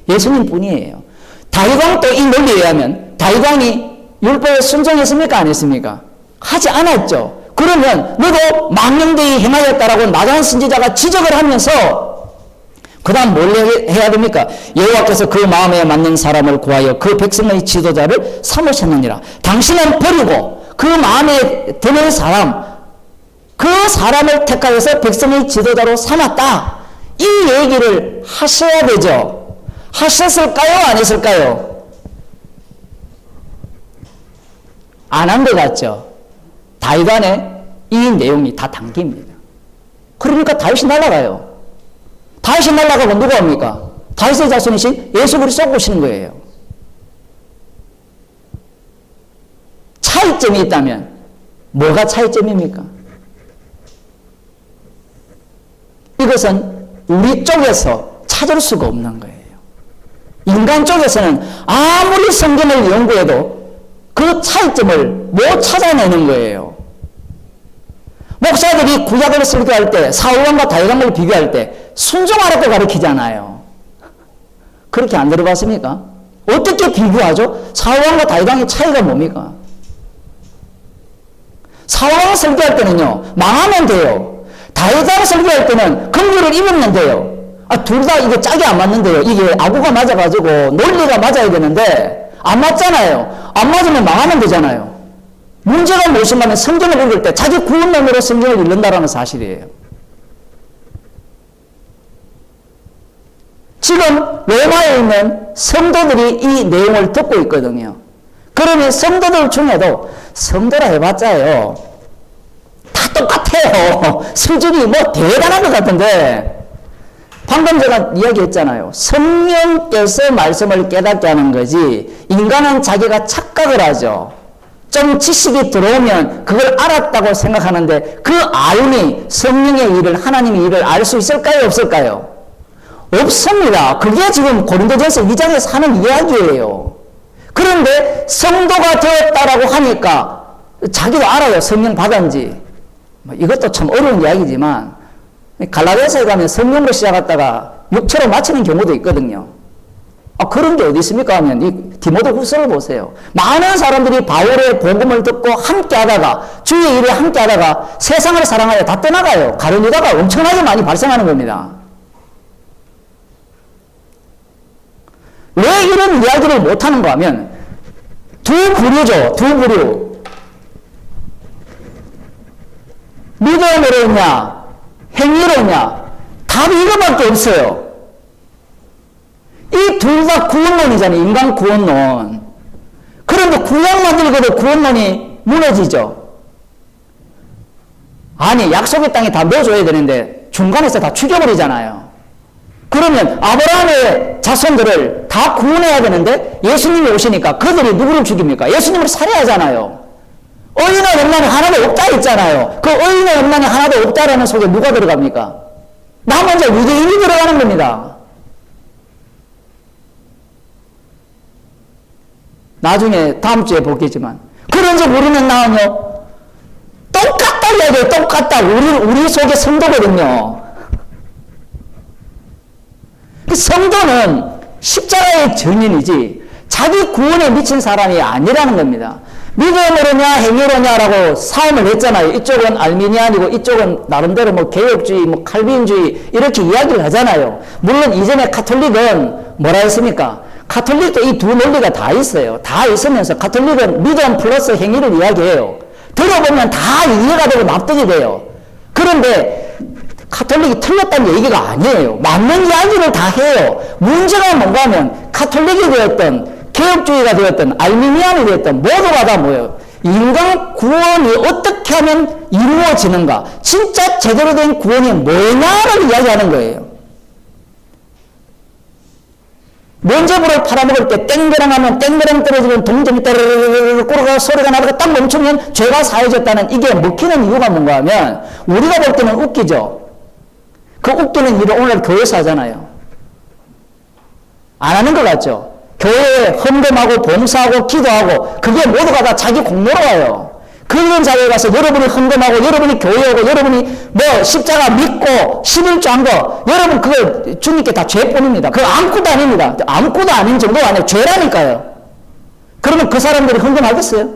예수님 뿐이에요. 다윗왕도 이 논리에 의하면 다윗왕이 율법에 순종했습니까? 안 했습니까? 하지 않았죠. 그러면 너도 망령되이 행하였다라고 나단 선지자가 지적을 하면서 그 다음 뭘 해야 됩니까? 여호와께서 그 마음에 맞는 사람을 구하여 그 백성의 지도자를 삼으셨느니라. 당신은 버리고 그 마음에 드는 사람, 그 사람을 택하여서 백성의 지도자로 삼았다. 이 얘기를 하셔야 되죠. 하셨을까요? 안 했을까요? 안 한 것 같죠. 다윗 안에 이 내용이 다 담깁니다. 그러니까 다윗이 날아가요. 다윗이 날아가고 누가 옵니까? 다윗의 자손이신 예수 그리스도가 오시는 거예요. 차이점이 있다면 뭐가 차이점입니까? 이것은 우리 쪽에서 찾을 수가 없는 거예요. 인간 쪽에서는 아무리 성경을 연구해도 그 차이점을 못 찾아내는 거예요. 목사들이 구약을 설교할 때 사울왕과 다윗왕을 비교할 때 순종하라고 가르치잖아요. 그렇게 안 들어봤습니까? 어떻게 비교하죠? 사울왕과 다윗왕의 차이가 뭡니까? 사울왕 설교할 때는요, 망하면 돼요. 다윗왕 설교할 때는 긍휼을 입으면 돼요. 둘 다 이게 짝이 안 맞는데요. 이게 아구가 맞아가지고 논리가 맞아야 되는데 안 맞잖아요. 안 맞으면 망하면 되잖아요. 문제가 무엇인가면 성경을 읽을 때 자기 구원론으로 성경을 읽는다라는 사실이에요. 지금 로마에 있는 성도들이 이 내용을 듣고 있거든요. 그러면 성도들 중에도 성도라 해봤자요, 다 똑같아요. 수준이 뭐 대단한 것 같은데, 방금 제가 이야기했잖아요. 성령께서 말씀을 깨닫게 하는 거지, 인간은 자기가 착각을 하죠. 좀 지식이 들어오면 그걸 알았다고 생각하는데 그 알미, 성령의 일을, 하나님의 일을 알 수 있을까요? 없을까요? 없습니다. 그게 지금 고린도전서 2장에서 하는 이야기예요. 그런데 성도가 되었다라고 하니까 자기도 알아요. 성령 받은지. 이것도 참 어려운 이야기지만 갈라디아서에 가면 성령으로 시작했다가 육체로 마치는 경우도 있거든요. 그런 게 어디 있습니까 하면 이 디모데 후서를 보세요. 많은 사람들이 바울의 복음을 듣고 함께 하다가, 주의 일에 함께 하다가 세상을 사랑하여 다 떠나가요. 가룟 유다가 엄청나게 많이 발생하는 겁니다. 왜 이런 이야기를 못하는가 하면 두 부류죠. 두 부류. 믿음으로냐 행위로냐, 답이 이거밖에 없어요. 이 둘 다 구원론이잖아요. 인간 구원론. 그런데 구약만 읽어도 구원론이 무너지죠. 아니, 약속의 땅에 다 넣어줘야 되는데 중간에서 다 죽여버리잖아요. 그러면 아브라함의 자손들을 다 구원해야 되는데 예수님이 오시니까 그들이 누구를 죽입니까? 예수님을 살해하잖아요. 의인의 염란이 하나도 없다 했잖아요. 그 의인의 염란이 하나도 없다라는 속에 누가 들어갑니까? 나 먼저 유대인이 들어가는 겁니다. 나중에 다음 주에 보겠지만, 그런지 우리는 나오며 똑같다 이야기해요. 똑같다. 우리 속에 성도거든요. 그 성도는 십자가의 증인이지 자기 구원에 미친 사람이 아니라는 겁니다. 믿음으로냐 행위로냐라고 싸움을 했잖아요. 이쪽은 알미니안이고 이쪽은 나름대로 뭐 개혁주의, 뭐 칼빈주의 이렇게 이야기를 하잖아요. 물론 이전에 카톨릭은 뭐라 했습니까? 카톨릭도 이 두 논리가 다 있어요. 다 있으면서 카톨릭은 믿음 플러스 행위를 이야기해요. 들어보면 다 이해가 되고 납득이 돼요. 그런데 카톨릭이 틀렸다는 얘기가 아니에요. 맞는 이야기를 다 해요. 문제가 뭔가 하면 카톨릭이 되었던 개혁주의가 되었던 알미니안이 되었던 모두가 다 뭐예요? 인간 구원이 어떻게 하면 이루어지는가? 진짜 제대로 된 구원이 뭐냐를 이야기하는 거예요. 면제부를 팔아먹을 때 땡그랑 하면 땡그랑 떨어지는 동전이 따르르르르 꼬르르 소리가 나다가 딱 멈추면 죄가 사해졌다는 이게 먹히는 이유가 뭔가 하면 우리가 볼 때는 웃기죠. 그 웃기는 일을 오늘 교회에서 하잖아요. 안 하는 것 같죠. 교회에 헌금하고 봉사하고 기도하고 그게 모두가 다 자기 공로로 와요. 그런 자리에 가서 여러분이 헌금하고 여러분이 교회 오고 여러분이 뭐 십자가 믿고 11조 한 거 여러분 그거 주님께 다 죄뿐입니다. 그거 아무것도 아닙니다. 아무것도 아닌 정도가 아니라 죄라니까요. 그러면 그 사람들이 헌금하겠어요?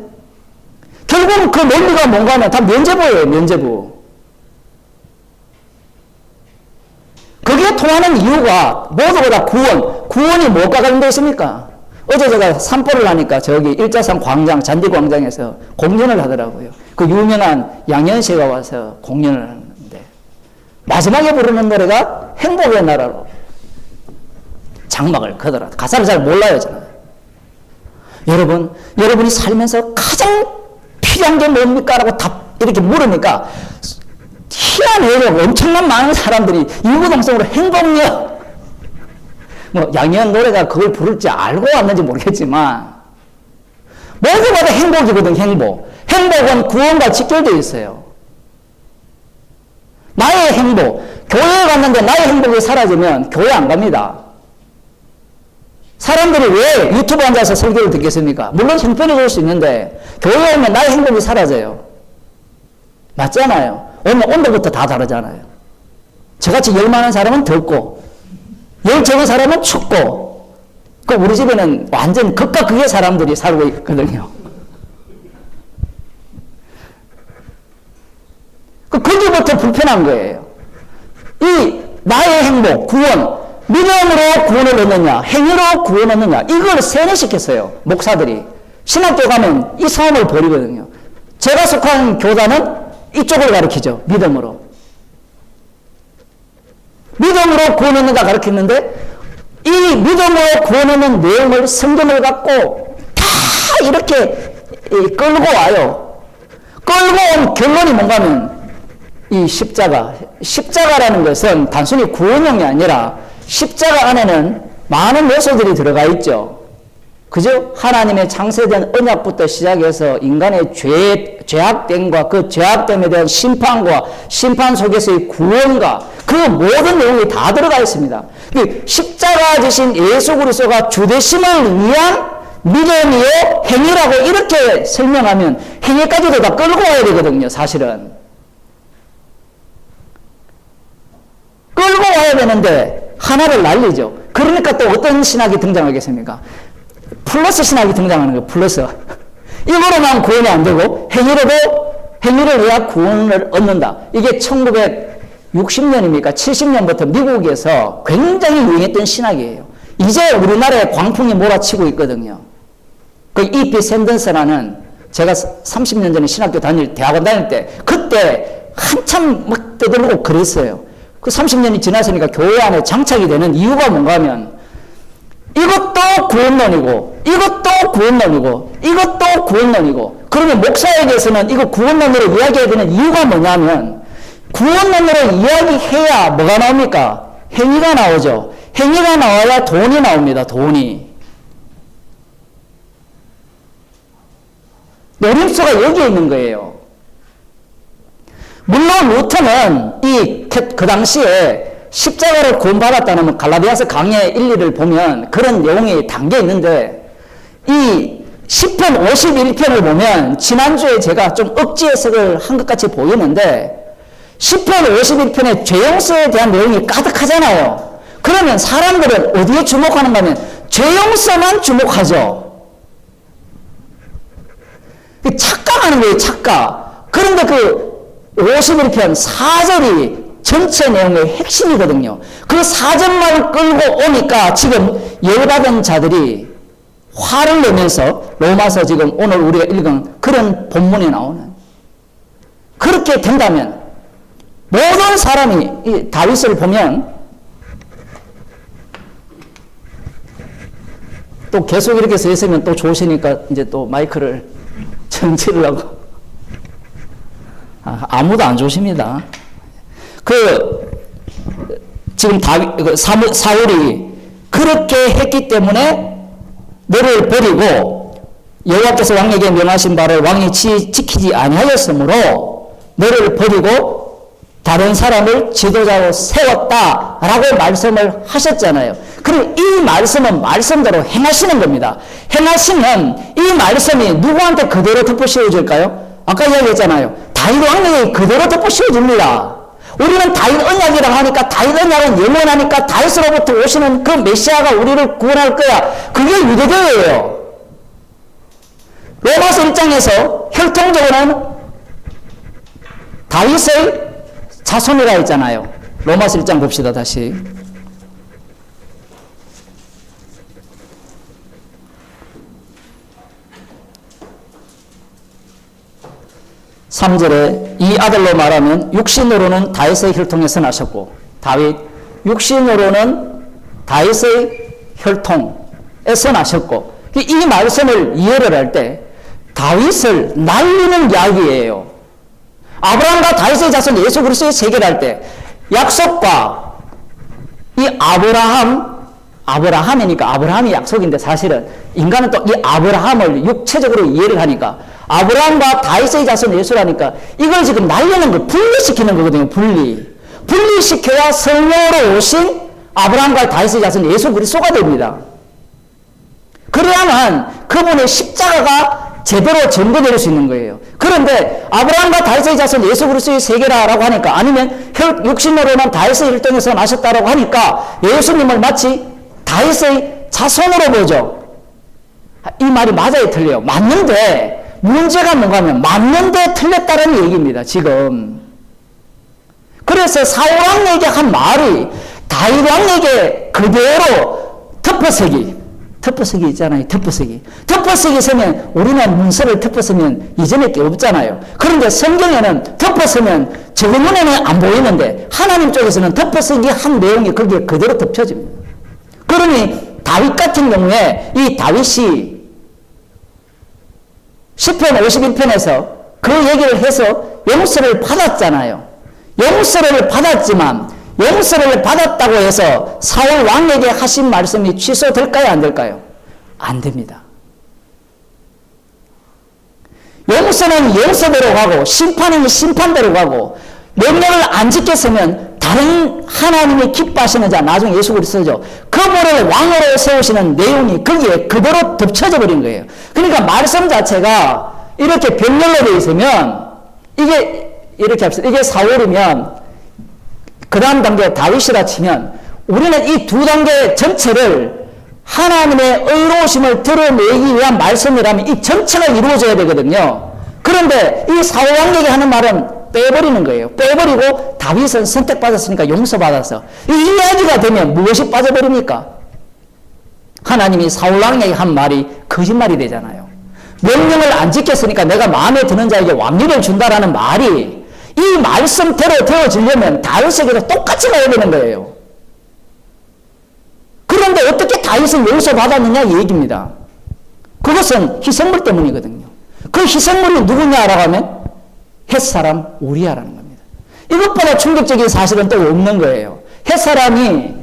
결국은 그 논리가 뭔가 하면 다 면제부예요. 면제부. 거기에 통하는 이유가 모두보다 구원이 뭐가 관련되어 있습니까? 어제 제가 산보를 하니까 저기 일자산 광장, 잔디광장에서 공연을 하더라고요. 그 유명한 양현씨가 와서 공연을 하는데 마지막에 부르는 노래가 행복의 나라로 장막을 걷어라. 가사를 잘 몰라요, 저는. 여러분이 살면서 가장 필요한 게 뭡니까? 라고 이렇게 물으니까 희한해요. 엄청난 많은 사람들이 유구동성으로 행복력 뭐 양현 노래가 그걸 부를지 알고 왔는지 모르겠지만 모두마다 행복이거든. 행복은 구원과 직결되어 있어요. 나의 행복, 교회에 갔는데 나의 행복이 사라지면 교회 안 갑니다. 사람들이 왜 유튜브 앉아서 설교를 듣겠습니까? 물론 형편이 좋을 수 있는데 교회에 오면 나의 행복이 사라져요. 맞잖아요. 오늘 온도부터 다 다르잖아요. 저같이 열 많은 사람은 덥고 열 적은 사람은 춥고, 그 우리 집에는 완전 극과 극의 사람들이 살고 있거든요. 거기부터 불편한 거예요. 이 나의 행복, 구원, 믿음으로 구원을 얻느냐, 행위로 구원을 얻느냐, 이걸 세뇌시켰어요. 목사들이. 신학교 가면 이 싸움을 벌이거든요. 제가 속한 교단은 이쪽을 가르치죠. 믿음으로 구원 얻는다 가르쳤는데 이 믿음으로 구원 얻는 내용을 성경을 갖고 다 이렇게 끌고 와요. 끌고 온 결론이 뭔가 하면 이 십자가라는 것은 단순히 구원용이 아니라 십자가 안에는 많은 요소들이 들어가 있죠. 그죠? 하나님의 창세된 언약부터 시작해서 인간의 죄악됨과 그 죄악됨에 대한 심판과 심판 속에서의 구원과 그 모든 내용이 다 들어가 있습니다. 십자가 지신 예수 그리스도가 주되심을 위한 믿음이요 행위라고 이렇게 설명하면 행위까지도 다 끌고 와야 되거든요. 사실은 끌고 와야 되는데 하나를 날리죠. 그러니까 또 어떤 신학이 등장하겠습니까? 플러스 신학이 등장하는 거예요. 플러스. 이거로만 구원이 안 되고 행위를 해야 구원을 얻는다. 이게 1960년입니까? 70년부터 미국에서 굉장히 유행했던 신학이에요. 이제 우리나라에 광풍이 몰아치고 있거든요. 그 E.P. 샌던스라는 제가 30년 전에 대학원 다닐 때 그때 한참 막 떠들고 그랬어요. 그 30년이 지났으니까 교회 안에 장착이 되는 이유가 뭔가 하면 이것도 구원론이고 이것도 구원론이고 이것도 구원론이고 그러면 목사에게서는 이거 구원론으로 이야기해야 되는 이유가 뭐냐면 구원론으로 이야기해야 뭐가 나옵니까? 행위가 나오죠. 행위가 나와야 돈이 나옵니다. 돈이. 노림수가 여기에 있는 거예요. 물론 루터는 그 당시에 십자가를 구원받았다는 갈라디아서 강해 1, 2를 보면 그런 내용이 담겨 있는데 이 10편 51편을 보면 지난주에 제가 좀 억지 해석을 한 것 같이 보이는데 10편 51편에 죄용서에 대한 내용이 가득하잖아요. 그러면 사람들은 어디에 주목하는가 하면 죄용서만 주목하죠. 착각하는 거예요. 착각. 그런데 그 51편 4절이 전체 내용의 핵심이거든요. 그 4절만 끌고 오니까 지금 열받은 자들이 화를 내면서 로마서 지금 오늘 우리가 읽은 그런 본문이 나오는 그렇게 된다면 모든 사람이 이 다윗을 보면 또 계속 이렇게 서 있으면 또 좋으시니까 이제 또 마이크를 정치를 하고 아무도 안 좋으십니다. 지금 사울이 그렇게 했기 때문에 너를 버리고 여호와께서 왕에게 명하신 바를 왕이 지키지 아니하였으므로 너를 버리고 다른 사람을 지도자로 세웠다라고 말씀을 하셨잖아요. 그럼 이 말씀은 말씀대로 행하시는 겁니다. 행하시면 이 말씀이 누구한테 그대로 덮어씌워질까요? 아까 이야기했잖아요. 다윗 왕에게 그대로 덮어씌워집니다. 우리는 다윗 언약이라고 하니까 다윗 언약은 영원하니까 다윗으로부터 오시는 그 메시아가 우리를 구원할 거야. 그게 유대교예요. 로마서 1장에서 혈통적으로는 다윗의 자손이라 했잖아요. 로마서 1장 봅시다. 다시 3절에 이 아들로 말하면 육신으로는 다윗의 혈통에서 나셨고 다윗 육신으로는 다윗의 혈통에서 나셨고 이 말씀을 이해를 할 때 다윗을 날리는 이야기예요. 아브라함과 다윗의 자손 예수 그리스도의 세계를 할 때 약속과 이 아브라함이니까 아브라함이 약속인데 사실은 인간은 또 이 아브라함을 육체적으로 이해를 하니까 아브라함과 다윗의 자손 예수라니까 이걸 지금 날리는 걸 분리시키는 거거든요. 분리시켜야 성령으로 오신 아브라함과 다윗의 자손 예수 그리스도가 됩니다. 그래야만 그분의 십자가가 제대로 전거될 수 있는 거예요. 그런데 아브라함과 다윗의 자손 예수 그리스도의 세계라고 하니까 아니면 육신으로만 다윗의 혈통에서 나셨다라고 하니까 예수님을 마치 다윗의 자손으로 보죠. 이 말이 맞아요, 틀려요? 맞는데 문제가 뭔가 하면 맞는데 틀렸다는 얘기입니다. 지금. 그래서 사울 왕에게 한 말이 다윗 왕에게 그대로 덮어쓰기 있잖아요. 덮어쓰기 쓰면 우리는 문서를 덮어쓰면 이전에 게 없잖아요. 그런데 성경에는 덮어쓰면 저 눈에는 안 보이는데 하나님 쪽에서는 덮어쓰기 한 내용이 거기에 그대로 덮여집니다. 그러니 다윗 같은 경우에 이 다윗이 시편 51편에서 그 얘기를 해서 용서를 받았잖아요. 용서를 받았지만 용서를 받았다고 해서 사울 왕에게 하신 말씀이 취소될까요? 안 될까요? 안 됩니다. 용서는 용서대로 가고 심판은 심판대로 가고 명령을 안 지켰으면 다른 하나님이 기뻐하시는 자 나중에 예수 그리스도죠. 그분을 왕으로 세우시는 내용이 거기에 그대로 덮쳐져 버린 거예요. 그러니까 말씀 자체가 이렇게 병렬로 되어 있으면 이게 이렇게 합시다. 이게 사울이면 그 다음 단계 다윗이라 치면 우리는 이 두 단계 전체를 하나님의 의로우심을 드러내기 위한 말씀이라면 이 전체가 이루어져야 되거든요. 그런데 이 사울 왕에게 하는 말은 빼버리는 거예요. 빼버리고 다윗은 선택받았으니까 용서받았어. 이 이야기가 되면 무엇이 빠져버립니까? 하나님이 사울 왕에게 한 말이 거짓말이 되잖아요. 명령을 안 지켰으니까 내가 마음에 드는 자에게 왕위를 준다라는 말이 이 말씀대로 되어지려면 다윗에게도 똑같이 가야 되는 거예요. 그런데 어떻게 다윗을 용서받았느냐 이 얘기입니다. 그것은 희생물 때문이거든요. 그 희생물이 누구냐라고 하면 햇사람 우리야라는 겁니다. 이것보다 충격적인 사실은 또 없는 거예요. 햇사람이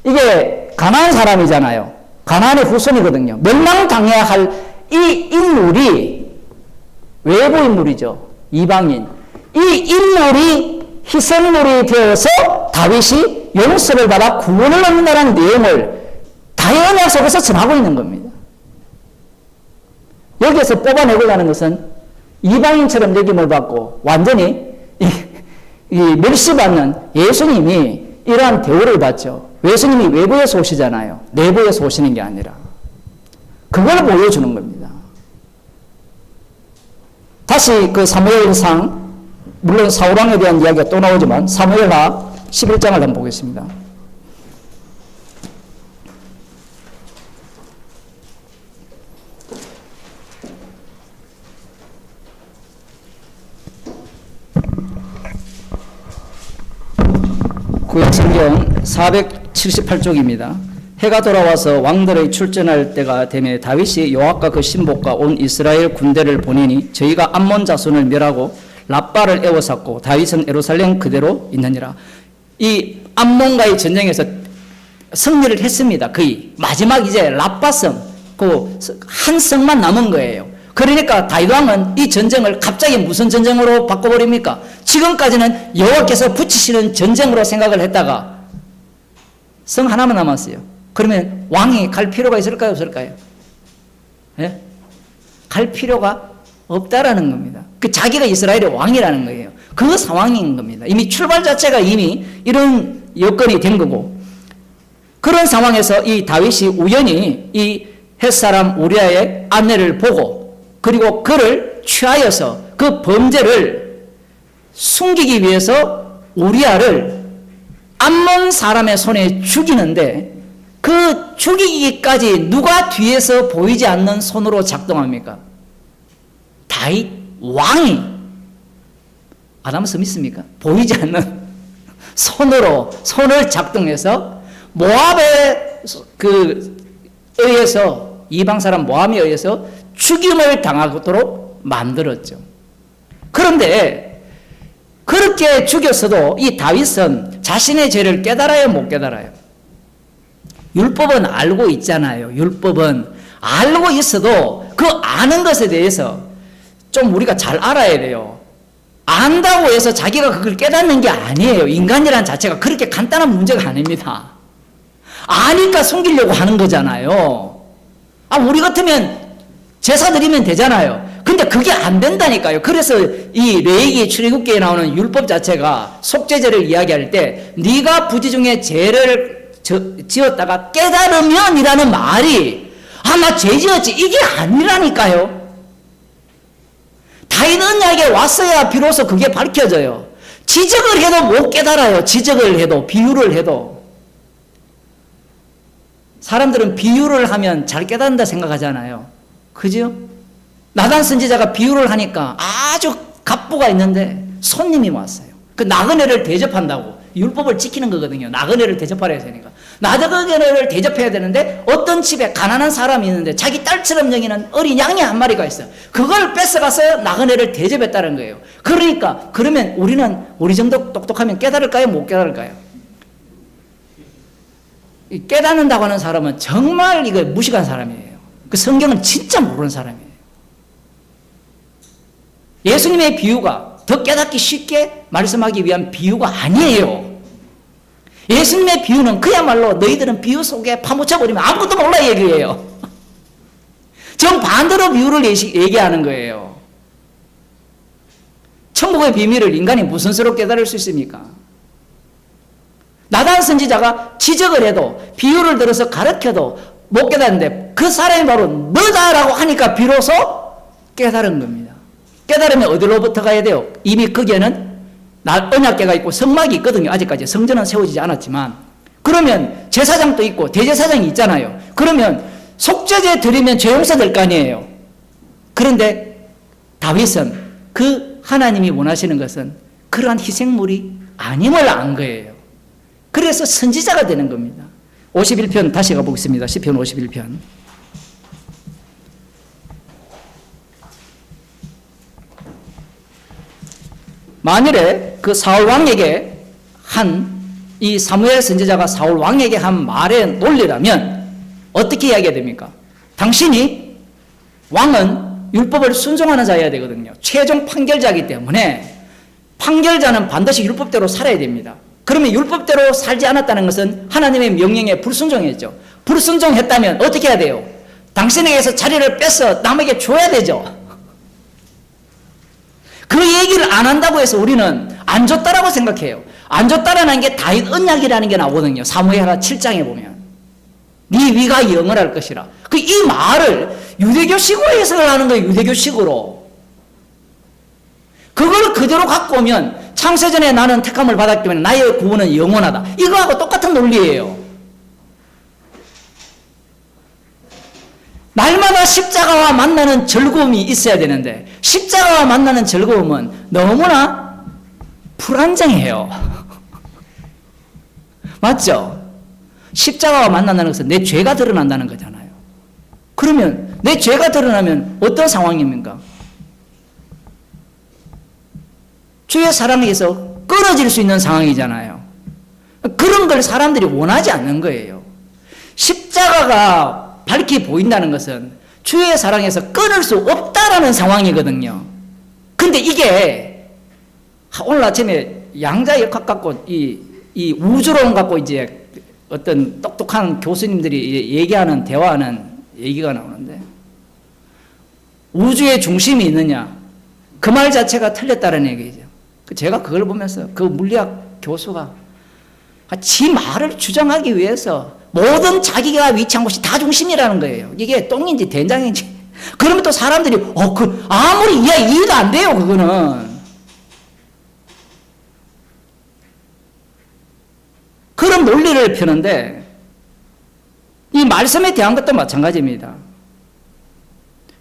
이게 가나안 사람이잖아요. 가나안의 후손이거든요. 멸망당해야 할 이 인물이 외부 인물이죠. 이방인. 이 인물이 희생물이 되어서 다윗이 용서를 받아 구원을 얻는다는 내용을 다윗 언약 속에서 전하고 있는 겁니다. 여기에서 뽑아내고자 하는 것은 이방인처럼 여김을 받고 완전히 이 멸시받는 예수님이 이러한 대우를 받죠. 예수님이 외부에서 오시잖아요. 내부에서 오시는 게 아니라. 그걸 보여주는 겁니다. 다시 그 사무엘상, 물론 사울왕에 대한 이야기가 또 나오지만 사무엘하 11장을 한번 보겠습니다. 구약성경 478쪽입니다. 해가 돌아와서 왕들의 출전할 때가 되매 다윗이 요압과 그 신복과 온 이스라엘 군대를 보내니 저희가 암몬 자손을 멸하고 랍바를 에워쌌고 다윗은 예루살렘 그대로 있느니라. 이 암몬과의 전쟁에서 승리를 했습니다. 거의 마지막 이제 라빠성 그 한 성만 남은 거예요. 그러니까 다윗 왕은 이 전쟁을 갑자기 무슨 전쟁으로 바꿔버립니까? 지금까지는 여호와께서 붙이시는 전쟁으로 생각을 했다가 성 하나만 남았어요. 그러면 왕이 갈 필요가 있을까요, 없을까요? 예? 갈 필요가 없다라는 겁니다. 그 자기가 이스라엘의 왕이라는 거예요. 그 상황인 겁니다. 이미 출발 자체가 이미 이런 여건이 된 거고, 그런 상황에서 이 다윗이 우연히 이 햇사람 우리아의 아내를 보고 그리고 그를 취하여서 그 범죄를 숨기기 위해서 우리아를 암몬 사람의 손에 죽이는데, 그 죽이기까지 누가 뒤에서 보이지 않는 손으로 작동합니까? 다윗 왕이. 아담 스미스입니까? 보이지 않는 손을 작동해서 모압에 의해서, 이방 사람 모압에 의해서 죽임을 당하도록 만들었죠. 그런데 그렇게 죽였어도 이 다윗은 자신의 죄를 깨달아요, 못 깨달아요? 율법은 알고 있잖아요. 율법은 알고 있어도 그 아는 것에 대해서 좀 우리가 잘 알아야 돼요. 안다고 해서 자기가 그걸 깨닫는 게 아니에요. 인간이라는 자체가 그렇게 간단한 문제가 아닙니다. 아니까 숨기려고 하는 거잖아요. 우리 같으면 제사 드리면 되잖아요. 근데 그게 안 된다니까요. 그래서 이 레위기 출애굽기에 나오는 율법 자체가 속죄죄를 이야기할 때 네가 부지 중에 죄를 지었다가 깨달으면이라는 말이 나 죄 지었지 이게 아니라니까요. 다윗 언약에 왔어야 비로소 그게 밝혀져요. 지적을 해도 못 깨달아요. 지적을 해도, 비유를 해도. 사람들은 비유를 하면 잘 깨닫는다 생각하잖아요. 그죠? 나단 선지자가 비유를 하니까 아주 갑부가 있는데 손님이 왔어요. 그 나그네를 대접한다고. 율법을 지키는 거거든요. 나그네를 대접하려 했으니까. 나그네를 대접해야 되는데 어떤 집에 가난한 사람이 있는데 자기 딸처럼 여기는 어린 양이 한 마리가 있어요. 그걸 뺏어가서 나그네를 대접했다는 거예요. 그러니까 그러면 우리 정도 똑똑하면 깨달을까요? 못 깨달을까요? 깨닫는다고 하는 사람은 정말 이거 무식한 사람이에요. 그 성경은 진짜 모르는 사람이에요. 예수님의 비유가 더 깨닫기 쉽게 말씀하기 위한 비유가 아니에요. 예수님의 비유는 그야말로 너희들은 비유 속에 파묻혀버리면 아무것도 몰라 얘기예요. 정반대로 비유를 얘기하는 거예요. 천국의 비밀을 인간이 무슨 수로 깨달을 수 있습니까? 나단 선지자가 지적을 해도 비유를 들어서 가르쳐도 못 깨닫는데 그 사람이 바로 너다라고 하니까 비로소 깨달은 겁니다. 깨달으면 어디로부터 가야 돼요? 이미 거기에는 언약궤가 있고 성막이 있거든요. 아직까지 성전은 세워지지 않았지만. 그러면 제사장도 있고 대제사장이 있잖아요. 그러면 속죄제 드리면 죄 용서될 거 아니에요. 그런데 다윗은 그 하나님이 원하시는 것은 그러한 희생물이 아님을 안 거예요. 그래서 선지자가 되는 겁니다. 51편 다시 가보겠습니다. 시편 51편. 만일에 그 사울 왕에게 이 사무엘 선지자가 사울 왕에게 한 말의 논리라면 어떻게 이야기해야 됩니까? 당신이 왕은 율법을 순종하는 자여야 되거든요. 최종 판결자이기 때문에 판결자는 반드시 율법대로 살아야 됩니다. 그러면 율법대로 살지 않았다는 것은 하나님의 명령에 불순종했죠. 불순종했다면 어떻게 해야 돼요? 당신에게서 자리를 뺏어 남에게 줘야 되죠. 그 얘기를 안 한다고 해서 우리는 안 줬다라고 생각해요. 안 줬다라는 게 다윗 언약이라는 게 나오거든요. 사무엘하 7장에 보면. 네 위가 영원할 것이라. 이 말을 유대교식으로 해석을 하는 거예요. 유대교식으로. 그걸 그대로 갖고 오면 창세전에 나는 택함을 받았기 때문에 나의 구원은 영원하다. 이거하고 똑같은 논리예요. 날마다 십자가와 만나는 즐거움이 있어야 되는데 십자가와 만나는 즐거움은 너무나 불안정해요. 맞죠? 십자가와 만난다는 것은 내 죄가 드러난다는 거잖아요. 그러면 내 죄가 드러나면 어떤 상황입니까? 주의 사랑에서 끊어질 수 있는 상황이잖아요. 그런 걸 사람들이 원하지 않는 거예요. 십자가가 밝게 보인다는 것은 주의 사랑에서 끊을 수 없다라는 상황이거든요. 근데 이게 오늘 아침에 양자역학 갖고 이 우주론 갖고 이제 어떤 똑똑한 교수님들이 얘기하는 대화하는 얘기가 나오는데, 우주의 중심이 있느냐, 그 말 자체가 틀렸다는 얘기죠. 제가 그걸 보면서 그 물리학 교수가 지 말을 주장하기 위해서 모든 자기가 위치한 곳이 다 중심이라는 거예요. 이게 똥인지 된장인지. 그러면 또 사람들이 아무리 이해도 안 돼요. 그거는. 그런 논리를 펴는데 이 말씀에 대한 것도 마찬가지입니다.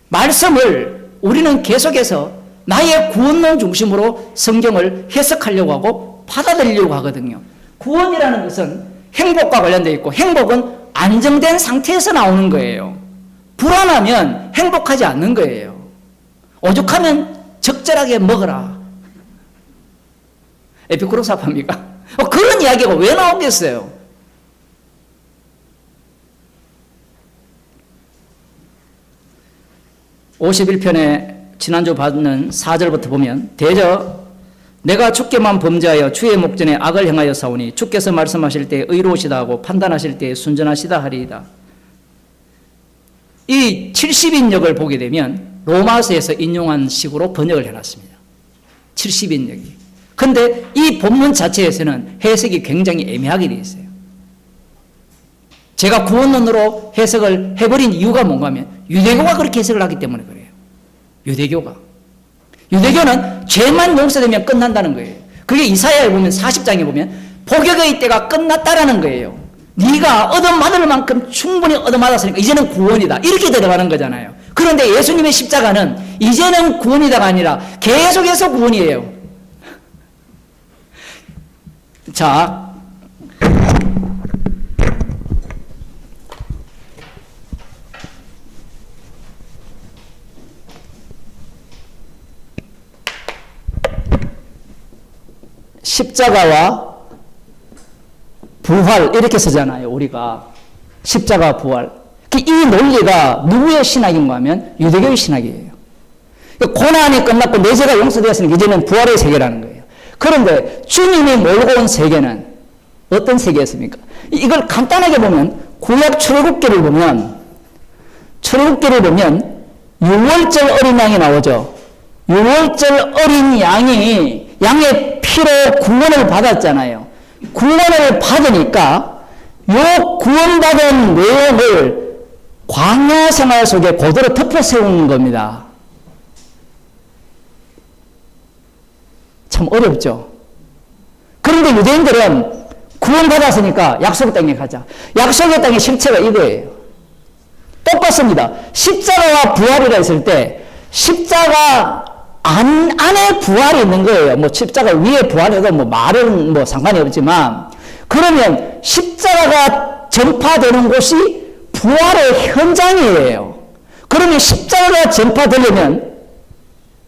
말씀을 우리는 계속해서 나의 구원론 중심으로 성경을 해석하려고 하고 받아들이려고 하거든요. 구원이라는 것은 행복과 관련되어 있고, 행복은 안정된 상태에서 나오는 거예요. 불안하면 행복하지 않는 거예요. 오죽하면 적절하게 먹어라. 에피쿠로사파입니까? 그런 이야기가 왜 나오겠어요? (51편에) 지난주 받는 4절부터 보면, 대저 내가 주께만 범죄하여 주의 목전에 악을 행하여 사오니 주께서 말씀하실 때 의로우시다 하고 판단하실 때 순전하시다 하리이다. 이 70인역을 보게 되면 로마서에서 인용한 식으로 번역을 해놨습니다. 70인역이. 근데 이 본문 자체에서는 해석이 굉장히 애매하게 되어 있어요. 제가 구원론으로 해석을 해버린 이유가 뭔가 하면 유대교가 그렇게 해석을 하기 때문에 그래요. 유대교는 죄만 용서되면 끝난다는 거예요. 그게 이사야에 보면 40장에 보면 복역의 때가 끝났다라는 거예요. 네가 얻어맞을 만큼 충분히 얻어맞았으니까 이제는 구원이다. 이렇게 들어가는 거잖아요. 그런데 예수님의 십자가는 이제는 구원이다가 아니라 계속해서 구원이에요. 자, 십자가와 부활 이렇게 쓰잖아요. 우리가 십자가 부활. 이 논리가 누구의 신학인가 하면 유대교의 신학이에요. 고난이 끝났고 내 죄가 용서되었으니까 이제는 부활의 세계라는 거예요. 그런데 주님이 몰고 온 세계는 어떤 세계였습니까? 이걸 간단하게 보면 구약 출애굽기를 보면 6월절 어린 양이 나오죠. 6월절 어린 양이 양의 피로 구원을 받았잖아요. 구원을 받으니까 요 구원받은 내용을 광야 생활 속에 그대로 덮어 세우는 겁니다. 참 어렵죠. 그런데 유대인들은 구원받았으니까 약속의 땅에 가자. 약속의 땅의 실체가 이거예요. 똑같습니다. 십자가와 부활이라 했을 때 십자가 안에 부활이 있는 거예요. 뭐 십자가 위에 부활해도 뭐 말은 뭐 상관이 없지만, 그러면 십자가가 전파되는 곳이 부활의 현장이에요. 그러면 십자가가 전파되려면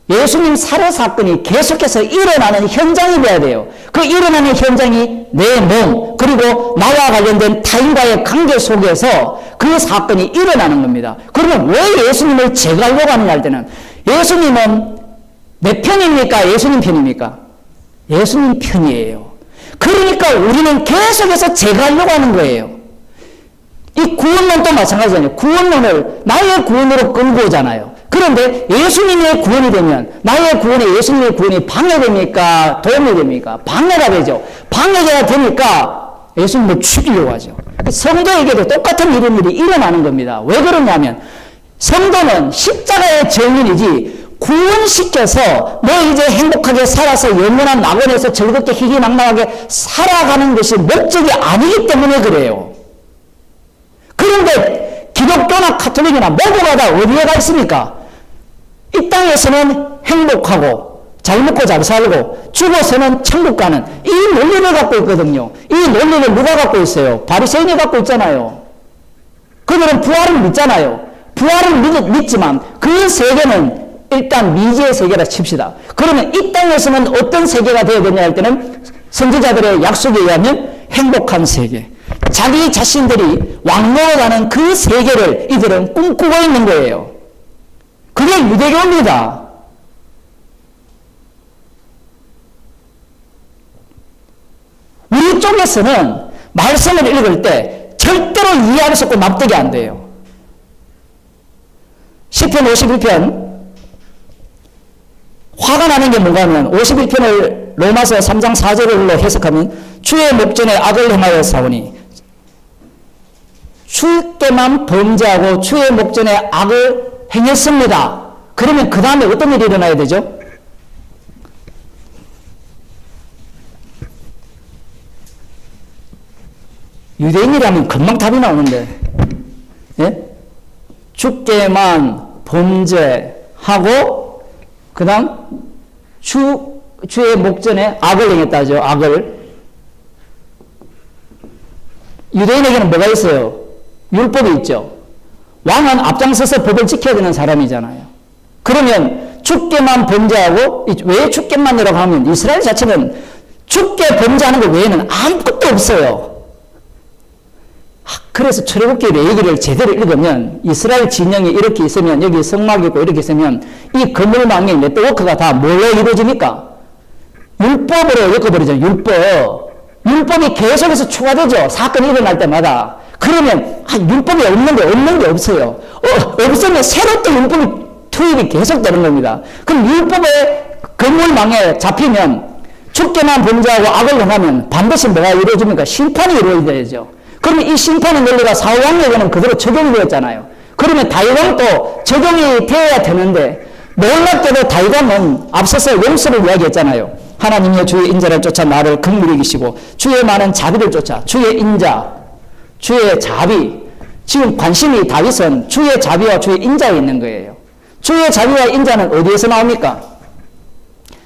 예수님 살해 사건이 계속해서 일어나는 현장이 돼야 돼요. 그 일어나는 현장이 내 몸, 그리고 나와 관련된 타인과의 관계 속에서 그 사건이 일어나는 겁니다. 그러면 왜 예수님을 제거하려고 하느냐 할 때는, 예수님은 내 편입니까? 예수님 편입니까? 예수님 편이에요. 그러니까 우리는 계속해서 제거하려고 하는 거예요. 이 구원론도 마찬가지잖아요. 구원론을 나의 구원으로 끌고 오잖아요. 그런데 예수님의 구원이 되면 나의 구원이, 예수님의 구원이 방해됩니까? 도움이 됩니까? 방해가 되죠. 방해가 되니까 예수님을 죽이려고 하죠. 성도에게도 똑같은 이런 일이 일어나는 겁니다. 왜 그러냐면 성도는 십자가의 증인이지 구원시켜서 너 이제 행복하게 살아서 영원한 낙원에서 즐겁게 희희낙낙하게 살아가는 것이 목적이 아니기 때문에 그래요. 그런데 기독교나 카톨릭이나 모두가 다 어디에 가 있습니까? 이 땅에서는 행복하고 잘 먹고 잘 살고 죽어서는 천국 가는 이 논리를 갖고 있거든요. 이 논리를 누가 갖고 있어요? 바리새인이 갖고 있잖아요. 그들은 부활을 믿잖아요. 부활을 믿지만 그 세계는 일단 미지의 세계라 칩시다. 그러면 이 땅에서는 어떤 세계가 되어야 되냐 할 때는 선지자들의 약속에 의하면 행복한 세계, 자기 자신들이 왕노릇하는 그 세계를 이들은 꿈꾸고 있는 거예요. 그게 유대교입니다. 우리 쪽에서는 말씀을 읽을 때 절대로 이해할 수 없고 납득이 안 돼요. 시편 51편 화가 나는 게 뭔가 하면 51편을 로마서 3장 4절로 해석하면 주의 목전에 악을 행하여 사오니 주께만 범죄하고 주의 목전에 악을 행했습니다. 그러면 그 다음에 어떤 일이 일어나야 되죠? 유대인이라면 금방 답이 나오는데, 예? 주께만 범죄하고, 그 다음, 주의 목전에 악을 행했다죠, 악을. 유대인에게는 뭐가 있어요? 율법이 있죠. 왕은 앞장서서 법을 지켜야 되는 사람이잖아요. 그러면 주께만 범죄하고, 왜 주께만이라고 하면 이스라엘 자체는 주께 범죄하는 것 외에는 아무것도 없어요. 그래서 출애굽기 레위기를 제대로 읽으면 이스라엘 진영이 이렇게 있으면 여기 성막이 있고 이렇게 있으면 이 그물망의 네트워크가 다 뭘로 이루어집니까? 율법으로 엮어버리죠. 율법이 계속해서 추가되죠. 사건이 일어날 때마다. 그러면 율법이 없는 게 없어요. 없으면 새로 또 율법이 투입이 계속되는 겁니다. 그럼 율법의 그물망에 잡히면 주께만 범죄하고 악을 행하면 반드시 뭐가 이루어집니까? 심판이 이루어져야죠. 그러면 이 심판의 논리가 사울왕에게는 그대로 적용이 되었잖아요. 그러면 다윗왕도 적용이 되어야 되는데 놀랍게도 다윗왕은 앞서서 용서를 이야기했잖아요. 하나님의 주의 인자를 쫓아 나를 긍휼히 여기시고 주의 많은 자비를 쫓아 주의 인자, 주의 자비. 지금 관심이 다윗은 주의 자비와 주의 인자에 있는 거예요. 주의 자비와 인자는 어디에서 나옵니까?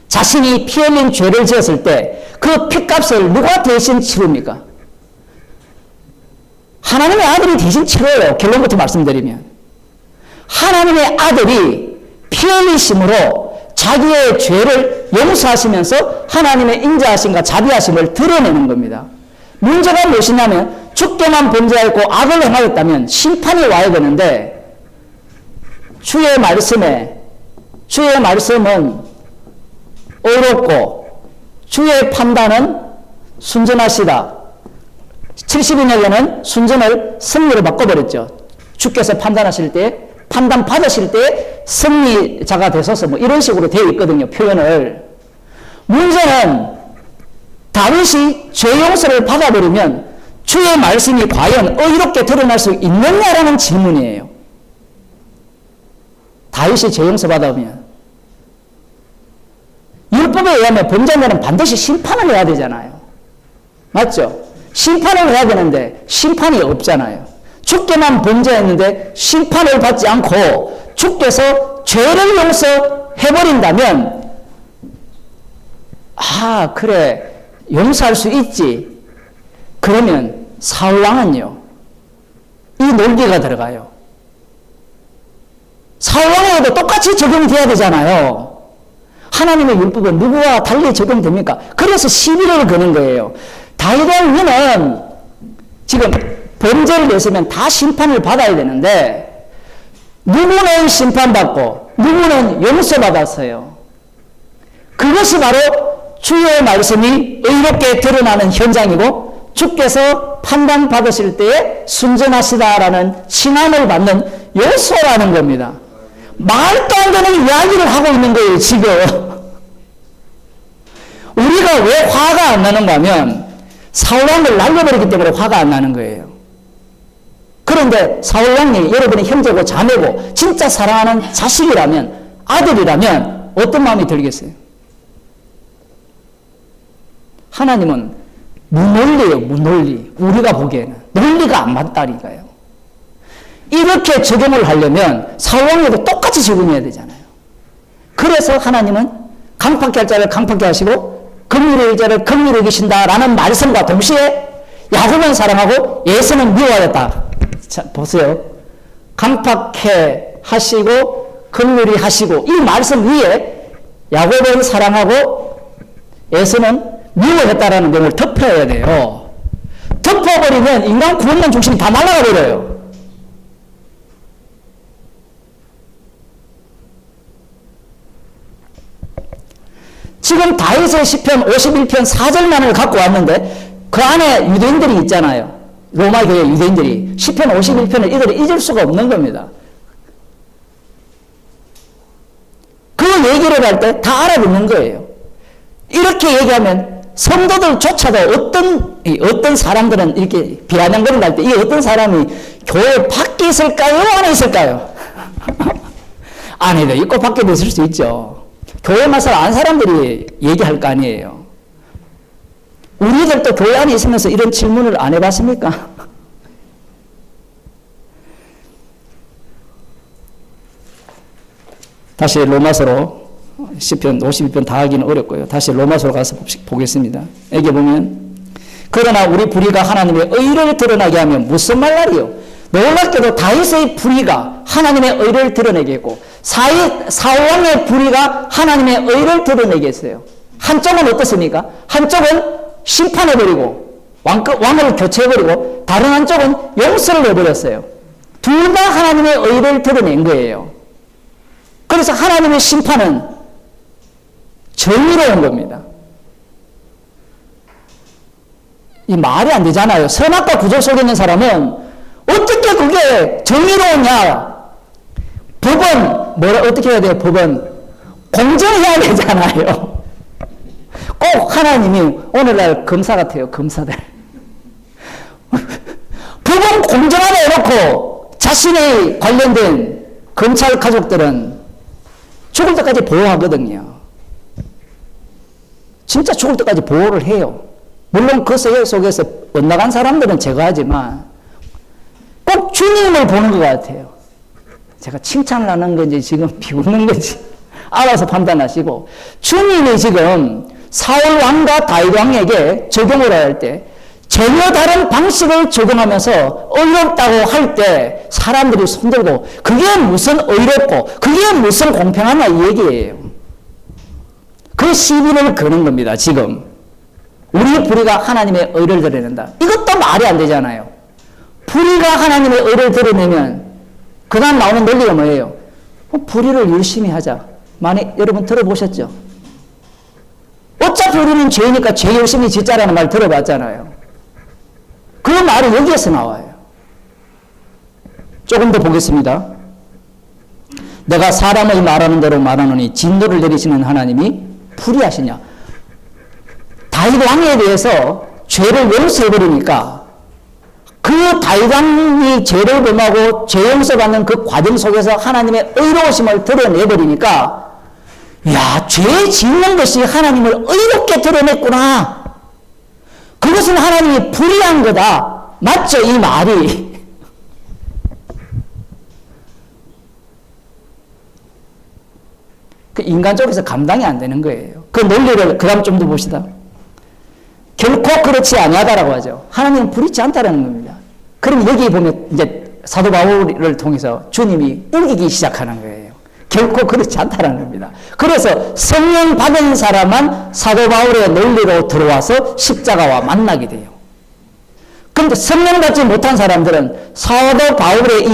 자신이 피 흘린 죄를 지었을 때 그 피값을 누가 대신 치릅니까? 하나님의 아들이 대신 치러요. 결론부터 말씀드리면. 하나님의 아들이 피 흘리심으로 자기의 죄를 용서하시면서 하나님의 인자하심과 자비하심을 드러내는 겁니다. 문제가 무엇이냐면 주께만 범죄하고 악을 행하였다면 심판이 와야 되는데 주의 말씀은 의롭고 주의 판단은 순전하시다. 70인에게는 순전을 승리로 바꿔버렸죠. 주께서 판단하실 때, 판단 받으실 때 승리자가 되셔서 뭐 이런 식으로 되어 있거든요. 표현을. 문제는 다윗이 죄 용서를 받아버리면 주의 말씀이 과연 의롭게 드러날 수 있느냐라는 질문이에요. 다윗이 죄 용서 받아오면 율법에 의하면 범죄자는 반드시 심판을 해야 되잖아요. 맞죠? 심판을 해야 되는데 심판이 없잖아요. 주께만 범죄했는데 심판을 받지 않고 주께서 죄를 용서해버린다면 그래 용서할 수 있지. 그러면 사울왕은요 이 논리가 들어가요. 사울왕에도 똑같이 적용이 돼야 되잖아요. 하나님의 율법은 누구와 달리 적용됩니까? 그래서 시비를 거는 거예요. 다윗왕은 지금 범죄를 했으면 다 심판을 받아야 되는데 누구는 심판받고 누구는 용서받았어요. 그것이 바로 주의 말씀이 의롭게 드러나는 현장이고 주께서 판단받으실 때에 순전하시다라는 칭함을 받는 요소라는 겁니다. 말도 안 되는 이야기를 하고 있는 거예요, 지금. 우리가 왜 화가 안 나는가 하면 사울왕을 날려버리기 때문에 화가 안 나는 거예요. 그런데 사울왕이 여러분의 형제고 자매고 진짜 사랑하는 자식이라면, 아들이라면 어떤 마음이 들겠어요? 하나님은 무논리예요, 무논리. 우리가 보기에는 논리가 안 맞다니까요. 이렇게 적용을 하려면 사울왕에도 똑같이 적용해야 되잖아요. 그래서 하나님은 강팍해 할 자를 강팍해 하시고 긍휼히 자를 긍휼히 여기신다라는 말씀과 동시에 야곱은 사랑하고 에서는 미워하였다. 자, 보세요. 강팍해 하시고 긍휼히 하시고 이 말씀 위에 야곱은 사랑하고 에서는 미워했다라는 내용을 덮어야 돼요. 덮어 엎어버리면 인간 구원론 중심이 다 날아가 버려요. 지금 다윗의 시편 51편 4절만을 갖고 왔는데 그 안에 유대인들이 있잖아요. 로마 교회 유대인들이 시편 51편을 이들을 잊을 수가 없는 겁니다. 그 얘기를 할 때 다 알아듣는 거예요. 이렇게 얘기하면 성도들조차도 어떤 사람들은 이렇게 비아냥거리를 할 때 이 어떤 사람이 교회 밖에 있을까요? 안에 있을까요? 안에도 있고 밖에도 있을 수 있죠. 교회 맛을 안 사람들이 얘기할 거 아니에요. 우리들도 교회 안에 있으면서 이런 질문을 안 해봤습니까? 다시 로마서로 시편 52편 다 하기는 어렵고요. 다시 로마서로 가서 보겠습니다. 여기 보면 그러나 우리 불의가 하나님의 의를 드러나게 하면 무슨 말이요? 놀랍게도 다윗의 불의가 하나님의 의를 드러내게 했고 사울왕의 불의가 하나님의 의를 드러내게 했어요. 한쪽은 어떻습니까? 한쪽은 심판해버리고 왕을 교체해버리고 다른 한쪽은 용서를 해버렸어요. 둘 다 하나님의 의를 드러낸 거예요. 그래서 하나님의 심판은 정의로운 겁니다. 이 말이 안 되잖아요. 선악과 구조 속에 있는 사람은 어떻게 그게 정의로우냐? 법은 어떻게 해야 돼요? 법은 공정해야 되잖아요. 꼭 하나님이 오늘날 검사 같아요. 검사들. 법은 공정하다 해놓고 자신의 관련된 검찰 가족들은 죽을 때까지 보호하거든요. 진짜 죽을 때까지 보호를 해요. 물론 그 세계 속에서 엇나간 사람들은 제거하지만 꼭 주님을 보는 것 같아요. 제가 칭찬을 하는 건지 지금 비웃는 건지 알아서 판단하시고 주님이 지금 사울 왕과 다윗 왕에게 적용을 할 때 전혀 다른 방식을 적용하면서 어렵다고 할 때 사람들이 손들고 그게 무슨 의롭고 그게 무슨 공평하냐 이 얘기예요. 그 시비를 거는 겁니다. 지금 우리 불의가 하나님의 의를 드러낸다. 이것도 말이 안 되잖아요. 불의가 하나님의 의를 드러내면 그 다음 나오는 논리가 뭐예요? 불의를 열심히 하자. 많이 여러분 들어보셨죠? 어차피 우리는 죄니까 죄 열심히 짓자라는 말 들어봤잖아요. 그 말이 여기에서 나와요. 조금 더 보겠습니다. 내가 사람의 말하는 대로 말하노니 진노를 내리시는 하나님이 불의하시냐. 다윗 왕에 대해서 죄를 용서해버리니까 그 다윗 왕이 죄를 범하고 죄 용서받는 그 과정 속에서 하나님의 의로우심을 드러내버리니까 야, 죄 짓는 것이 하나님을 의롭게 드러냈구나. 그것은 하나님이 불의한 거다. 맞죠? 이 말이. 그 인간적으로서 감당이 안 되는 거예요. 그 논리를 그 다음 좀 더 봅시다. 결코 그렇지 아니하다라고 하죠. 하나님은 불의치 않다라는 겁니다. 그럼 여기 보면 이제 사도 바울을 통해서 주님이 우기기 시작하는 거예요. 결코 그렇지 않다라는 겁니다. 그래서 성령 받은 사람만 사도 바울의 논리로 들어와서 십자가와 만나게 돼요. 그런데 성령 받지 못한 사람들은 사도 바울의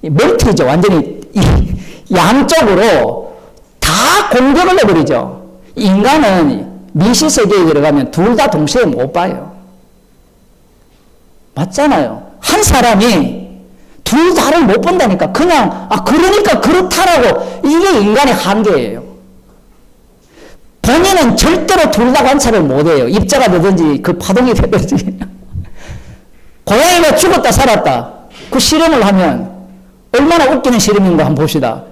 이 멀티죠. 완전히 이 양쪽으로 다 공격을 해버리죠. 인간은 미시 세계에 들어가면 둘 다 동시에 못 봐요. 맞잖아요. 한 사람이 둘 다를 못 본다니까. 그냥 그러니까 그렇다라고. 이게 인간의 한계예요. 본인은 절대로 둘 다 관찰을 못해요. 입자가 되든지 그 파동이 되든지. 고양이가 죽었다 살았다. 그 실험을 하면 얼마나 웃기는 실험인가 한번 봅시다.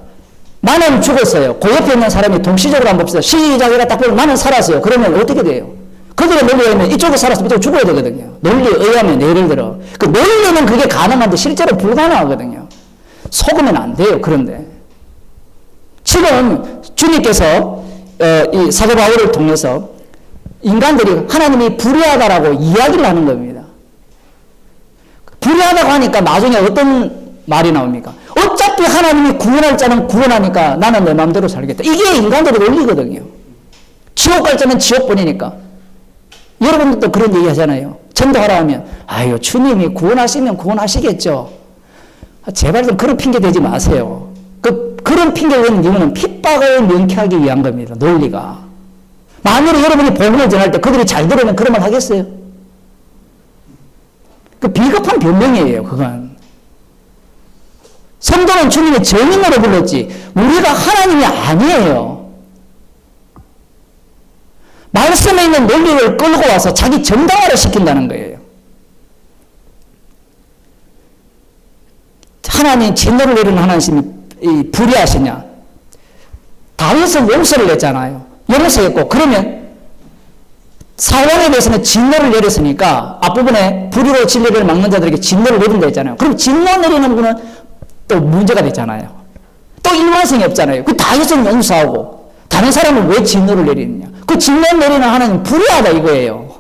나는 죽었어요. 그 옆에 있는 사람이 동시적으로 한번 봅시다. 시작이라 딱 보면 나는 살았어요. 그러면 어떻게 돼요? 그들의 논리에 의하면 이쪽에 살았으면 이쪽에 죽어야 되거든요. 논리에 의하면 예를 들어. 그 논리는 그게 가능한데 실제로 불가능하거든요. 속으면 안 돼요. 그런데. 지금 주님께서 이 사도 바울을 통해서 인간들이 하나님이 불의하다라고 이야기를 하는 겁니다. 불의하다고 하니까 나중에 어떤 말이 나옵니까? 어차피 하나님이 구원할 자는 구원하니까 나는 내 마음대로 살겠다. 이게 인간들의 논리거든요. 지옥 갈 자는 지옥 보내니까. 여러분들도 그런 얘기 하잖아요. 전도하라 하면 아유 주님이 구원하시면 구원하시겠죠. 제발 좀 그런 핑계 대지 마세요. 그런 핑계를 대는 이유는 핍박을 명쾌하기 위한 겁니다. 논리가. 만일에 여러분이 복음을 전할 때 그들이 잘 들으면 그런 말 하겠어요? 그 비겁한 변명이에요. 그건. 성도는 주님의 증인으로 불렀지 우리가 하나님이 아니에요. 말씀에 있는 논리를 끌고 와서 자기 정당화를 시킨다는 거예요. 하나님 진노를 내리는 하나님이 불의하시냐? 다윗은 용서를 냈잖아요. 용서했고 그러면 사왕에 대해서는 진노를 내렸으니까 앞부분에 불의로 진리를 막는 자들에게 진노를 내린다 했잖아요. 그럼 진노 내리는 분은 또 문제가 됐잖아요. 또 일관성이 없잖아요. 그 다윗은 용서하고 다른 사람은 왜 진노를 내리느냐? 그 진노 내리는 하나님 불의하다 이거예요.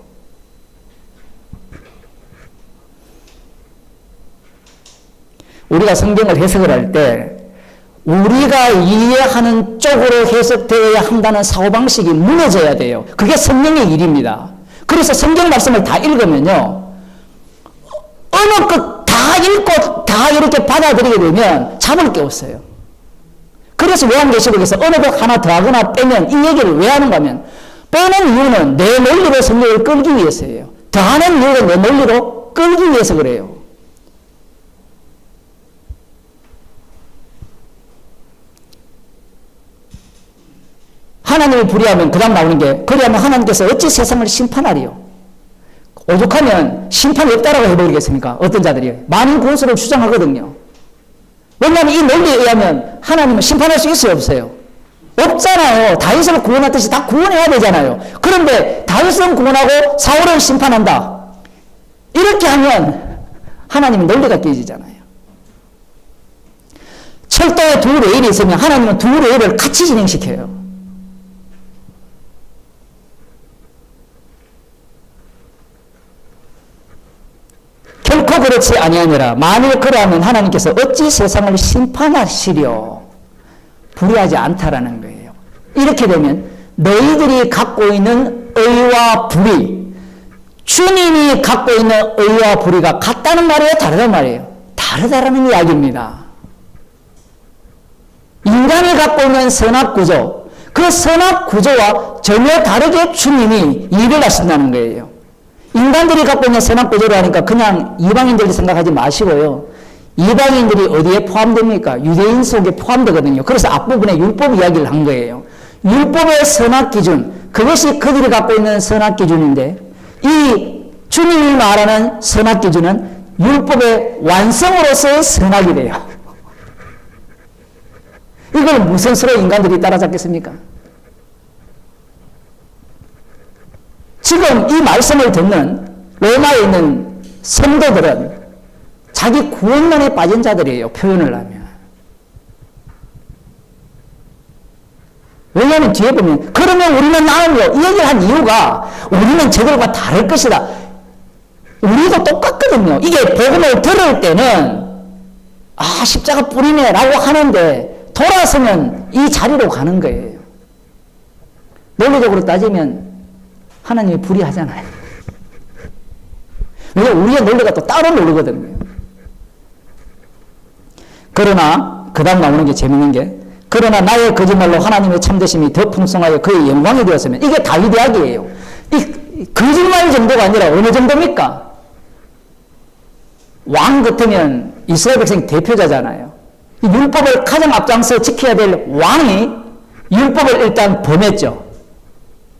우리가 성경을 해석을 할 때 우리가 이해하는 쪽으로 해석되어야 한다는 사고방식이 무너져야 돼요. 그게 성령의 일입니다. 그래서 성경 말씀을 다 읽으면요. 어느 것 다 읽고 다 이렇게 받아들이게 되면 잠을 깨웠어요. 그래서 요한계시록에서 어느 것 하나 더하거나 빼면 이 얘기를 왜 하는가 하면 빼는 이유는 내 논리로 성령을 끌기 위해서예요. 더하는 이유는 내 논리로 끌기 위해서 그래요. 하나님을 불의하면 그 다음 나오는 게 그리하면 하나님께서 어찌 세상을 심판하리요. 오죽하면 심판이 없다라고 해버리겠습니까? 어떤 자들이 많은 구원수를 주장하거든요. 왜냐하면 이 논리에 의하면 하나님은 심판할 수 있어요? 없어요? 없잖아요. 다윗을 구원했듯이 다 구원해야 되잖아요. 그런데 다윗은 구원하고 사울은 심판한다. 이렇게 하면 하나님은 논리가 깨지잖아요. 철도에 두 레일이 있으면 하나님은 두 레일을 같이 진행시켜요. 결코 그렇지 아니하니라. 만일 그러하면 하나님께서 어찌 세상을 심판하시려. 불의하지 않다라는 거예요. 이렇게 되면 너희들이 갖고 있는 의와 불의, 주님이 갖고 있는 의와 불의가 같다는 말이에요? 다르다는 말이에요? 다르다라는 이야기입니다. 인간이 갖고 있는 선악구조, 그 선악구조와 전혀 다르게 주님이 일을 하신다는 거예요. 인간들이 갖고 있는 선악구조를 하니까 그냥 이방인들이 생각하지 마시고요. 이방인들이 어디에 포함됩니까? 유대인 속에 포함되거든요. 그래서 앞부분에 율법 이야기를 한 거예요. 율법의 선악기준, 그것이 그들이 갖고 있는 선악기준인데 이 주님이 말하는 선악기준은 율법의 완성으로서의 선악이래요. 이걸 무슨 수로 인간들이 따라잡겠습니까? 지금 이 말씀을 듣는 로마에 있는 성도들은 자기 구원론에 빠진 자들이에요. 표현을 하면. 왜냐하면 뒤에 보면 그러면 우리는 나은요. 이 얘기를 한 이유가 우리는 저들과 다를 것이다. 우리도 똑같거든요. 이게 복음을 들을 때는 아 십자가 뿌리네 라고 하는데 돌아서면 이 자리로 가는 거예요. 논리적으로 따지면 하나님이 불의하잖아요. 왜냐하면 우리의 논리가 또 따로 논리거든요. 그러나 그 다음 나오는 게 재밌는 게 그러나 나의 거짓말로 하나님의 참되심이 더 풍성하여 그의 영광이 되었으면 이게 다윗 이야기예요. 이 거짓말 정도가 아니라 어느 정도입니까? 왕 같으면 이스라엘 백성 대표자잖아요. 이 율법을 가장 앞장서 지켜야 될 왕이 율법을 일단 범했죠.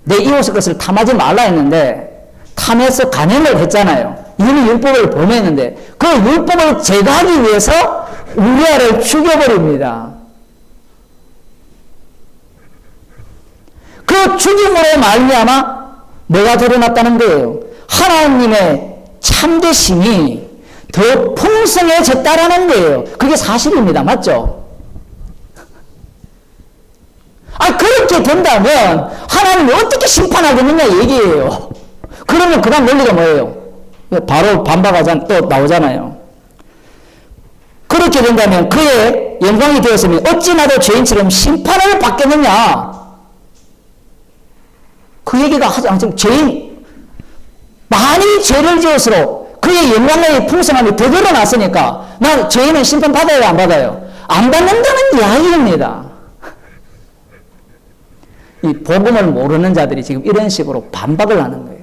내 이웃의 것을 탐하지 말라 했는데 탐해서 간행을 했잖아요. 이미 율법을 범했는데 그 율법을 제거하기 위해서 우리아를 죽여버립니다. 그 죽임으로 말미암아 뭐가 드러났다는 거예요? 하나님의 참되심이 더 풍성해졌다라는 거예요. 그게 사실입니다. 맞죠? 그렇게 된다면 하나님이 어떻게 심판하겠느냐 얘기예요. 그러면 그 다음 논리가 뭐예요? 바로 반박하자 또 나오잖아요. 그렇게 된다면 그의 영광이 되었으면 어찌 나도 죄인처럼 심판을 받겠느냐? 그 얘기가 항상 죄인 많이 죄를 지을수록 그의 영광의 풍성함이 더 드러났으니까 나 죄인은 심판 받아요, 안 받아요? 안 받는다는 이야기입니다. 이 복음을 모르는 자들이 지금 이런 식으로 반박을 하는 거예요.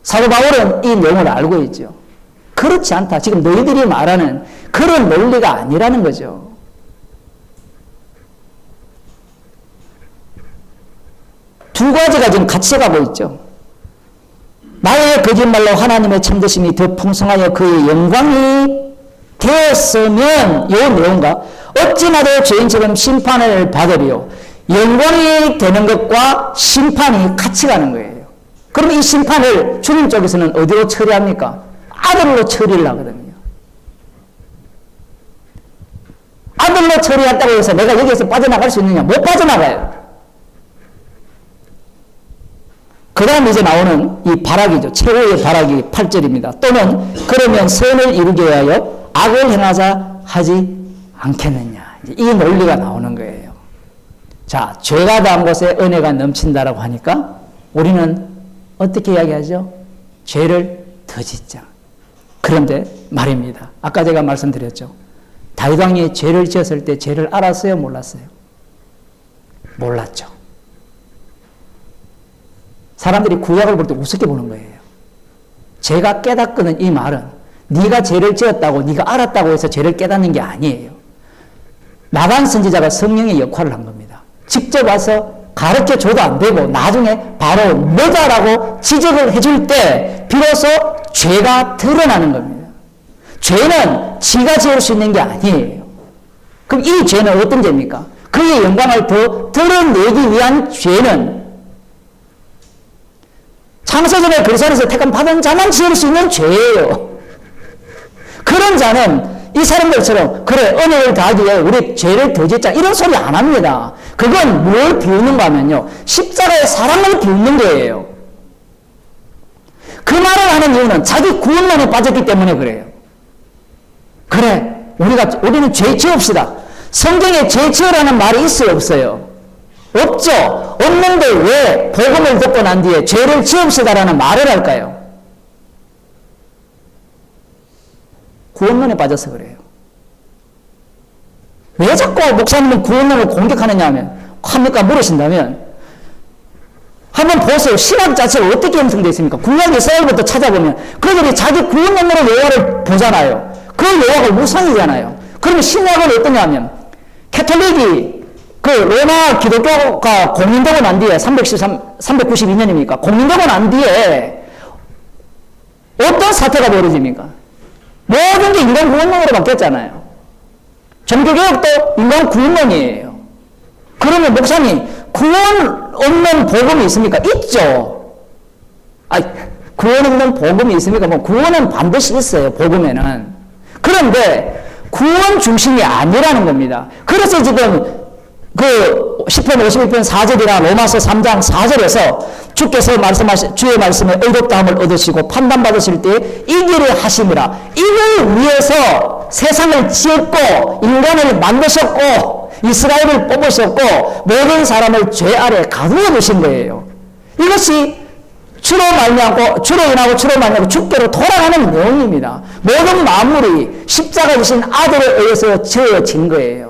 사도 바울은 이 내용을 알고 있죠. 그렇지 않다. 지금 너희들이 말하는 그런 논리가 아니라는 거죠. 두 가지가 지금 같이 가고 있죠. 나의 거짓말로 하나님의 참되심이 더 풍성하여 그의 영광이 되었으면 이 내용과 어찌나도 죄인처럼 심판을 받으리요. 영광이 되는 것과 심판이 같이 가는 거예요. 그럼 이 심판을 주님 쪽에서는 어디로 처리합니까? 아들로 처리를 하거든요. 아들로 처리했다고 해서 내가 여기에서 빠져나갈 수 있느냐? 못 빠져나가요. 그 다음 이제 나오는 이 발악이죠. 최후의 발악이 8절입니다. 또는 그러면 선을 이루게 하여 악을 행하자 하지 않겠느냐. 이제 이 논리가 나오는 거예요. 자, 죄가 더한 곳에 은혜가 넘친다라고 하니까 우리는 어떻게 이야기하죠? 죄를 더 짓자. 그런데 말입니다. 아까 제가 말씀드렸죠. 다윗 왕이 죄를 지었을 때 죄를 알았어요? 몰랐어요? 몰랐죠. 사람들이 구약을 볼 때 우습게 보는 거예요. 제가 깨닫거든 이 말은 네가 죄를 지었다고 네가 알았다고 해서 죄를 깨닫는 게 아니에요. 나단 선지자가 성령의 역할을 한 겁니다. 직접 와서 가르쳐줘도 안 되고 나중에 바로 너다라고 지적을 해줄 때 비로소 죄가 드러나는 겁니다. 죄는 지가 지을 수 있는 게 아니에요. 그럼 이 죄는 어떤 죄입니까? 그의 영광을 더 드러내기 위한 죄는 창세전에 그리스도에서 택함 받은 자만 지을 수 있는 죄예요. 그런 자는 이 사람들처럼 그래 은혜를 더하기 위해 우리 죄를 더 짓자 이런 소리 안 합니다. 그건 뭘 비우는가 하면요. 십자가의 사랑을 비우는 거예요. 그 말을 하는 이유는 자기 구원론에 빠졌기 때문에 그래요. 그래 우리는 죄 지읍시다. 성경에 죄 지으라는 말이 있어요, 없어요? 없죠. 없는데 왜 복음을 듣고 난 뒤에 죄를 지읍시다라는 말을 할까요? 구원론에 빠져서 그래요. 왜 자꾸 목사님은 구원론을 공격하느냐 하면 합니까? 물으신다면 한번 보세요. 신학 자체가 어떻게 형성되어 있습니까? 구약 이스라엘부터 찾아보면 그들이 자기 구원론으로 여호와를 보잖아요. 그 여호와가 우상이잖아요. 그러면 신약은 어떠냐 하면 캐톨릭이 그 로마 기독교가 공인되고 난 뒤에 392년입니까? 공인되고 난 뒤에 어떤 사태가 벌어집니까? 모든 게 인간 구원론으로 바뀌었잖아요. 종교개혁도 인간 구원론이에요. 그러면 목사님 구원 없는 복음이 있습니까? 있죠. 구원 없는 복음이 있습니까? 뭐 구원은 반드시 있어요. 복음에는. 그런데 구원 중심이 아니라는 겁니다. 그래서 지금 그 10편 51편 4절이나 로마서 3장 4절에서 주께서 주의 말씀에 의롭다함을 얻으시고 판단받으실 때 이 길을 하심이라. 이걸 위해서 세상을 지었고 인간을 만드셨고 이스라엘을 뽑으셨고 모든 사람을 죄 아래 가두어 두신 거예요. 이것이 주로 인하고 주께로 돌아가는 내용입니다. 모든 만물이 십자가 지신 아들에 의해서 지어진 거예요.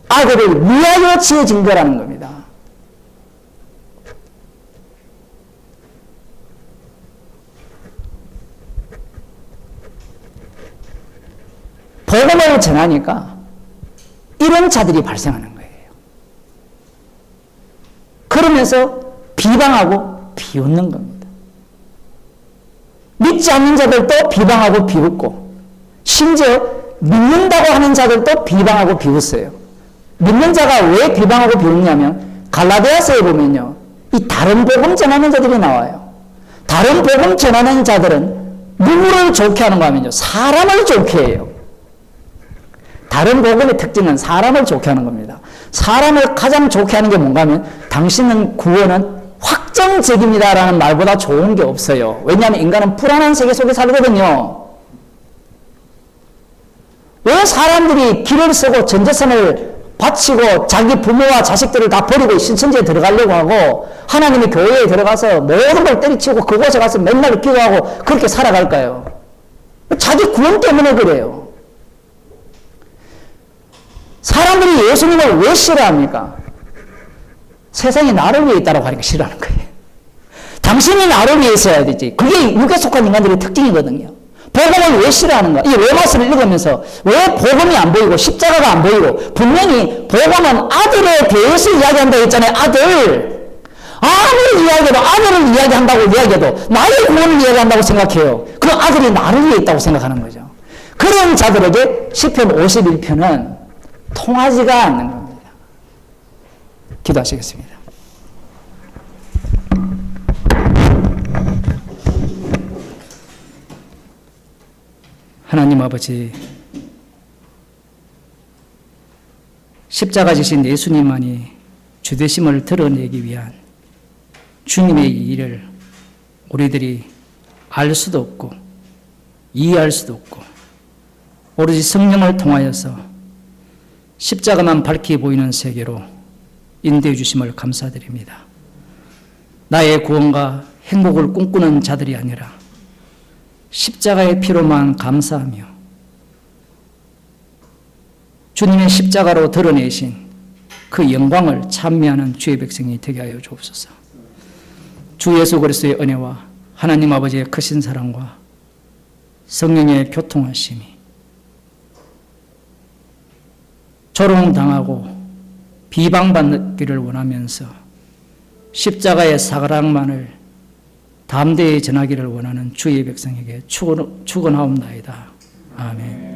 아들을 위하여 지어진 거라는 겁니다. 복음을 전하니까 이런 자들이 발생하는 거예요. 그러면서 비방하고 비웃는 겁니다. 믿지 않는 자들도 비방하고 비웃고 심지어 믿는다고 하는 자들도 비방하고 비웃어요. 믿는 자가 왜 비방하고 비웃냐면 갈라디아서에 보면요. 이 다른 복음 전하는 자들이 나와요. 다른 복음 전하는 자들은 누구를 좋게 하는가 하면요. 사람을 좋게 해요. 다른 복음의 특징은 사람을 좋게 하는 겁니다. 사람을 가장 좋게 하는 게 뭔가 하면 당신은 구원은 확정적입니다라는 말보다 좋은 게 없어요. 왜냐하면 인간은 불안한 세계 속에 살거든요. 왜 사람들이 길을 쓰고 전재산을 바치고 자기 부모와 자식들을 다 버리고 신천지에 들어가려고 하고 하나님의 교회에 들어가서 모든 걸 때리치고 그곳에 가서 맨날 기도하고 그렇게 살아갈까요? 자기 구원 때문에 그래요. 사람들이 예수님을 왜 싫어합니까? 세상이 나를 위해 있다고 하니까 싫어하는 거예요. 당신이 나를 위해 있어야 되지. 그게 육에 속한 인간들의 특징이거든요. 복음을 왜 싫어하는가? 이 로마서를 읽으면서 왜 복음이 안 보이고 십자가가 안 보이고 분명히 복음은 아들에 대해서 이야기한다고 했잖아요. 아들. 아무리 이야기해도 아들을 이야기한다고 이야기해도 나의 구원을 이야기한다고 생각해요. 그 아들이 나를 위해 있다고 생각하는 거죠. 그런 자들에게 시편 51편은 통하지가 않는 겁니다. 기도하시겠습니다. 하나님 아버지, 십자가 지신 예수님만이 주되심을 드러내기 위한 주님의 일을 우리들이 알 수도 없고 이해할 수도 없고 오로지 성령을 통하여서 십자가만 밝히 보이는 세계로 인도해 주심을 감사드립니다. 나의 구원과 행복을 꿈꾸는 자들이 아니라 십자가의 피로만 감사하며 주님의 십자가로 드러내신 그 영광을 찬미하는 주의 백성이 되게 하여 주옵소서. 주 예수 그리스도의 은혜와 하나님 아버지의 크신 사랑과 성령의 교통하심이 조롱당하고 비방받기를 원하면서 십자가의 사랑만을 담대히 전하기를 원하는 주의 백성에게 축원하옵나이다. 아멘.